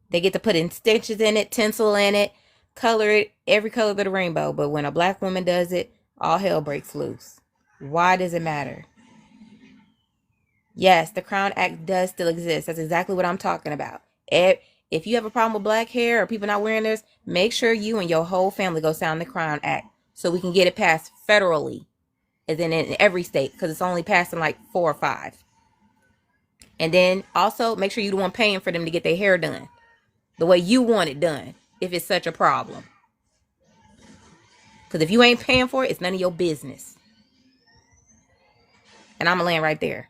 They get to put in stitches in it, tinsel in it, color it, every color of the rainbow. But when a black woman does it, all hell breaks loose. Why does it matter? Yes, the Crown Act does still exist. That's exactly what I'm talking about. If you have a problem with black hair or people not wearing theirs, make sure you and your whole family go sign the Crown Act so we can get it passed federally, and then in every state, because it's only passed in like 4 or 5. And then also make sure you're the one paying for them to get their hair done the way you want it done, if it's such a problem. Because if you ain't paying for it, it's none of your business. And I'm going to land right there.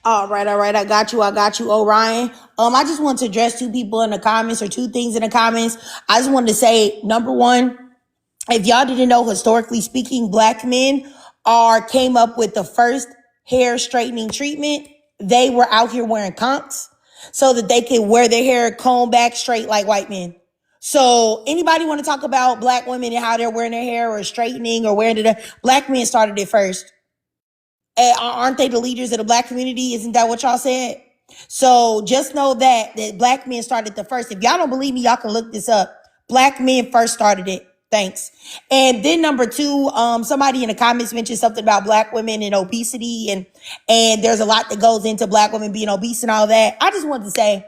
All right. I got you, Orion. I just want to address 2 people in the comments, or 2 things in the comments. I just wanted to say, number one, if y'all didn't know, historically speaking, black men came up with the first hair straightening treatment. They were out here wearing conks so that they could wear their hair combed back straight like white men. So anybody want to talk about black women and how they're wearing their hair or straightening or wearing it? Black men started it first. Aren't they the leaders of the black community? Isn't that what y'all said? So just know that black men started the first. If y'all don't believe me, y'all can look this up. Black men first started it. Thanks. And then number 2, somebody in the comments mentioned something about black women and obesity, and there's a lot that goes into black women being obese and all that. I just wanted to say,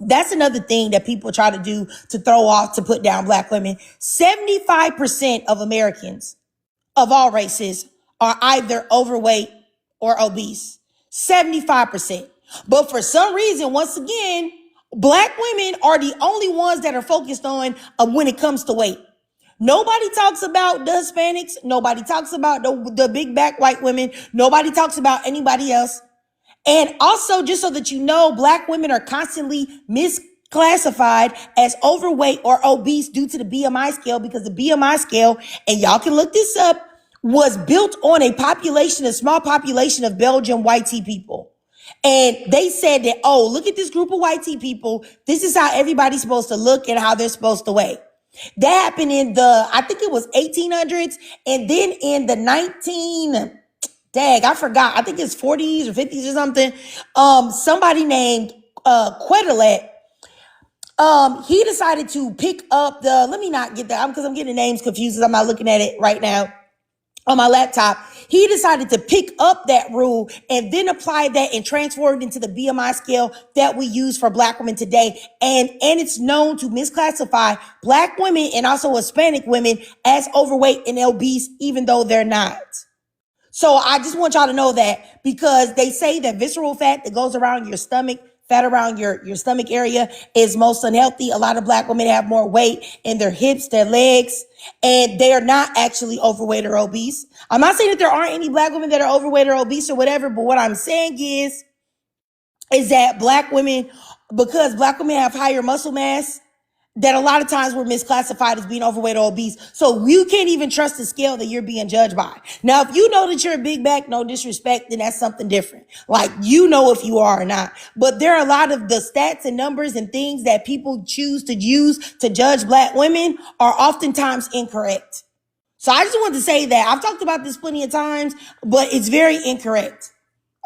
that's another thing that people try to do to throw off, to put down black women. 75% of Americans of all races are either overweight or obese. 75%. But for some reason, once again, black women are the only ones that are focused on when it comes to weight. Nobody talks about the Hispanics. Nobody talks about the big back white women. Nobody talks about anybody else. And also, just so that you know, black women are constantly misclassified as overweight or obese due to the BMI scale, because the BMI scale, and y'all can look this up, was built on a small population of Belgian white tea people. And they said that, oh, look at this group of white tea people. This is how everybody's supposed to look and how they're supposed to weigh. That happened in I think it was 1800s. And then in the I forgot, I think it's 40s or 50s or something. Somebody named Quetelet, he decided to pick up the, let me not get that, because I'm getting names confused because I'm not looking at it right now on my laptop. He decided to pick up that rule and then apply that and transfer it into the BMI scale that we use for Black women today. And it's known to misclassify Black women and also Hispanic women as overweight and obese, even though they're not. So I just want y'all to know that, because they say that visceral fat that goes around your stomach, fat around your stomach area, is most unhealthy. A lot of Black women have more weight in their hips, their legs, and they are not actually overweight or obese. I'm not saying that there aren't any Black women that are overweight or obese or whatever, but what I'm saying is that Black women, because Black women have higher muscle mass, that a lot of times we're misclassified as being overweight or obese. So you can't even trust the scale that you're being judged by. Now, if you know that you're a big back, no disrespect, then that's something different. Like, you know if you are or not. But there are a lot of the stats and numbers and things that people choose to use to judge Black women are oftentimes incorrect. So I just wanted to say that. I've talked about this plenty of times, but it's very incorrect.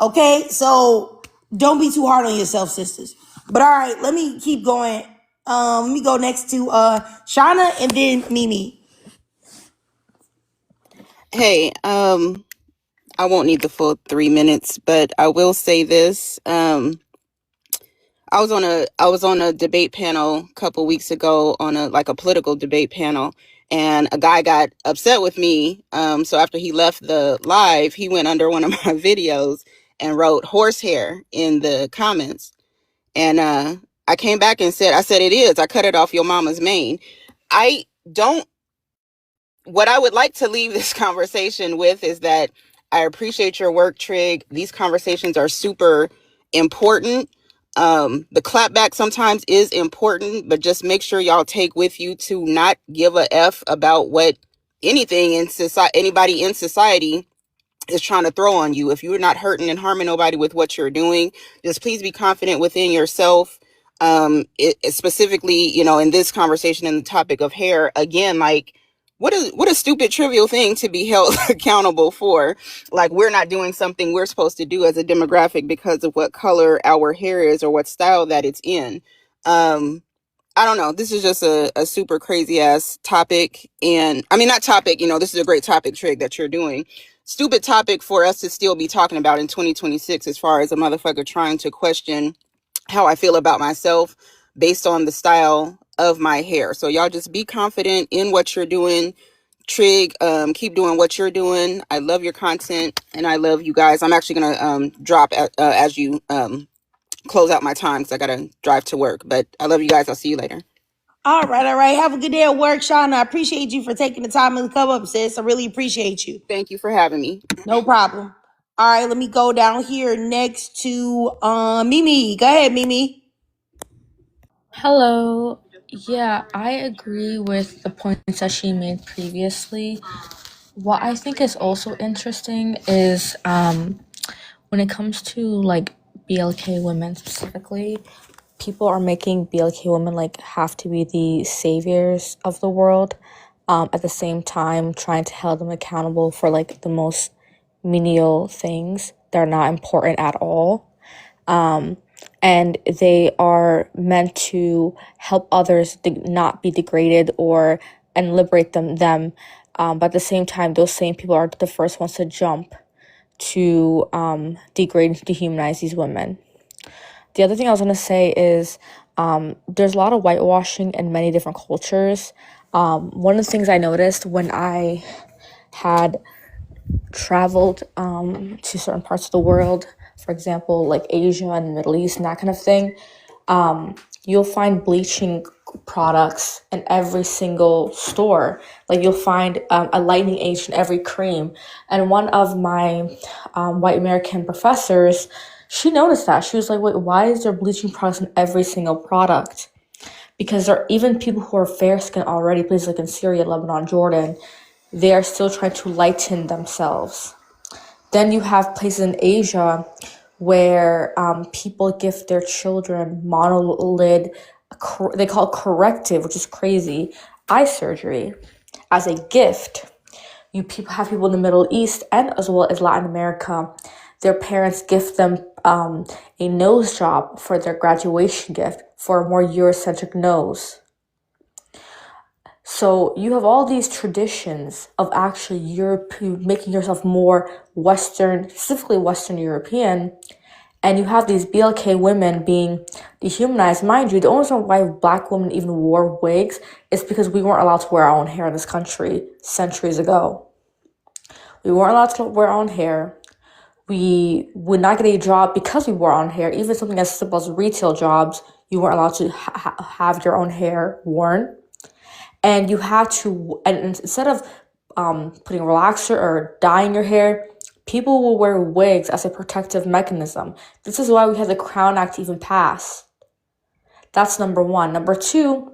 Okay? So don't be too hard on yourself, sisters. But all right, let me keep going. Let me go next to Shauna and then Mimi. Hey, I won't need the full 3 minutes, but I will say this. I was on a debate panel a couple weeks ago on a political debate panel, and a guy got upset with me. So after he left the live, he went under one of my videos and wrote horsehair in the comments. And I came back and said, it is. I cut it off your mama's mane. I don't. What I would like to leave this conversation with is that I appreciate your work, Trig. These conversations are super important. The clapback sometimes is important, but just make sure y'all take with you to not give a F about what anything in society, anybody in society is trying to throw on you. If you're not hurting and harming nobody with what you're doing, just please be confident within yourself. It specifically, in this conversation and the topic of hair, again, like, what a stupid, trivial thing to be held accountable for. Like, we're not doing something we're supposed to do as a demographic because of what color our hair is or what style that it's in. I don't know. This is just a super crazy ass topic. And I mean, not topic, this is a great topic, Trig, that you're doing. Stupid topic for us to still be talking about in 2026, as far as a motherfucker trying to question how I feel about myself based on the style of my hair. So y'all just be confident in what you're doing. Trig, keep doing what you're doing. I love your content and I love you guys. I'm actually going to drop as you close out my time because I got to drive to work. But I love you guys. I'll see you later. All right. Have a good day at work, Shauna. I appreciate you for taking the time to come up, sis. I really appreciate you. Thank you for having me. No problem. All right, let me go down here next to Mimi. Go ahead, Mimi. Hello. Yeah, I agree with the points that she made previously. What I think is also interesting is when it comes to like BLK women specifically, people are making BLK women like have to be the saviors of the world. At the same time, trying to hold them accountable for like the most menial things that are not important at all. And they are meant to help others not be degraded and liberate them. But at the same time, those same people are the first ones to jump to degrade and dehumanize these women. The other thing I was going to say is there's a lot of whitewashing in many different cultures. One of the things I noticed when I had traveled to certain parts of the world, for example, like Asia and the Middle East and that kind of thing, you'll find bleaching products in every single store. Like, you'll find a lightening agent in every cream. And one of my white American professors, she noticed that. She was like, wait, why is there bleaching products in every single product? Because there are even people who are fair skinned already, places like in Syria, Lebanon, Jordan, they are still trying to lighten themselves. Then you have places in Asia where people gift their children monolid, they call it corrective, which is crazy, eye surgery as a gift. You have people in the Middle East and as well as Latin America, their parents gift them a nose job for their graduation gift for a more Eurocentric nose. So you have all these traditions of actually making yourself more Western, specifically Western European, and you have these BLK women being dehumanized. Mind you, the only reason why Black women even wore wigs is because we weren't allowed to wear our own hair in this country centuries ago. We weren't allowed to wear our own hair. We would not get a job because we wore our own hair. Even something as simple as retail jobs, you weren't allowed to have your own hair worn. And you have to, and instead of putting a relaxer or dyeing your hair, people will wear wigs as a protective mechanism. This is why we had the Crown Act even pass. That's number one. Number two,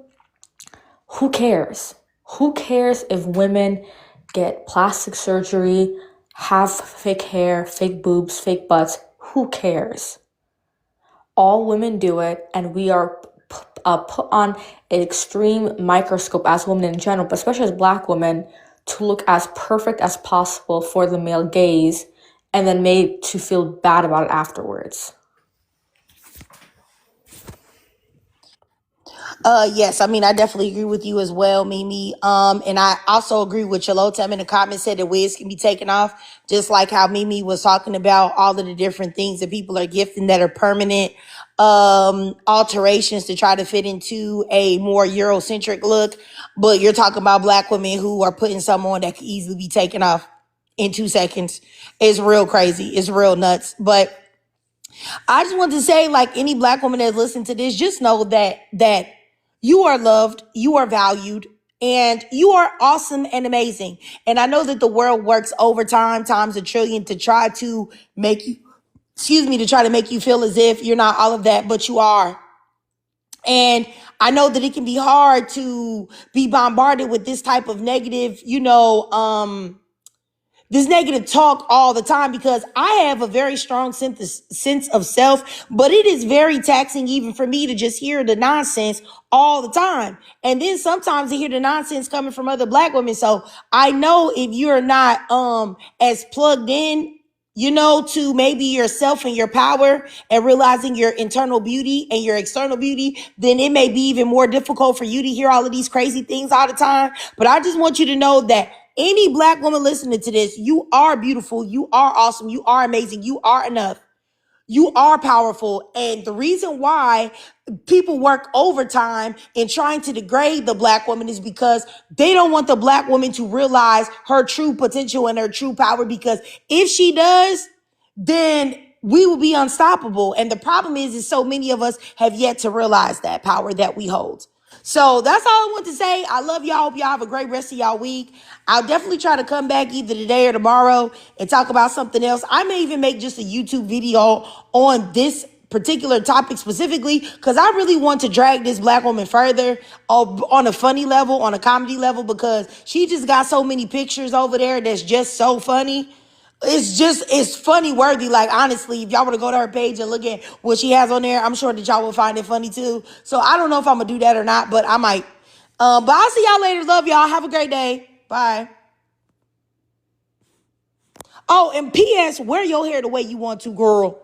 who cares? Who cares if women get plastic surgery, have fake hair, fake boobs, fake butts? Who cares? All women do it, and we are put on an extreme microscope as women in general, but especially as Black women, to look as perfect as possible for the male gaze, and then made to feel bad about it afterwards. Yes, I mean, I definitely agree with you as well, Mimi. And I also agree with Yolotem in the comments said that wigs can be taken off, just like how Mimi was talking about all of the different things that people are gifting that are permanent alterations to try to fit into a more Eurocentric look. But you're talking about Black women who are putting something on that could easily be taken off in 2 seconds. It's real crazy. It's real nuts. But I just want to say, like any Black woman that's listening to this, just know that you are loved, you are valued, and you are awesome and amazing. And I know that the world works overtime, times a trillion, to try to make you, to try to make you feel as if you're not all of that, but you are. And I know that it can be hard to be bombarded with this type of negative, this negative talk all the time, because I have a very strong sense of self, but it is very taxing even for me to just hear the nonsense all the time. And then sometimes to hear the nonsense coming from other Black women. So I know if you're not as plugged in, to maybe yourself and your power and realizing your internal beauty and your external beauty, then it may be even more difficult for you to hear all of these crazy things all the time. But I just want you to know that any Black woman listening to this, you are beautiful, you are awesome, you are amazing, you are enough. You are powerful. And the reason why people work overtime in trying to degrade the Black woman is because they don't want the Black woman to realize her true potential and her true power. Because if she does, then we will be unstoppable. And the problem is so many of us have yet to realize that power that we hold. So that's all I want to say. I love y'all. Hope y'all have a great rest of y'all week. I'll definitely try to come back either today or tomorrow and talk about something else. I may even make just a YouTube video on this particular topic specifically, because I really want to drag this Black woman further on a funny level, on a comedy level, because she just got so many pictures over there that's just so funny. It's funny worthy. Like, honestly, if y'all want to go to her page and look at what she has on there, I'm sure that y'all will find it funny too. So I don't know if I'm gonna do that or not, but I might. But I'll see y'all later. Love y'all. Have a great day. Bye. Oh, and P.S. wear your hair the way you want to, girl.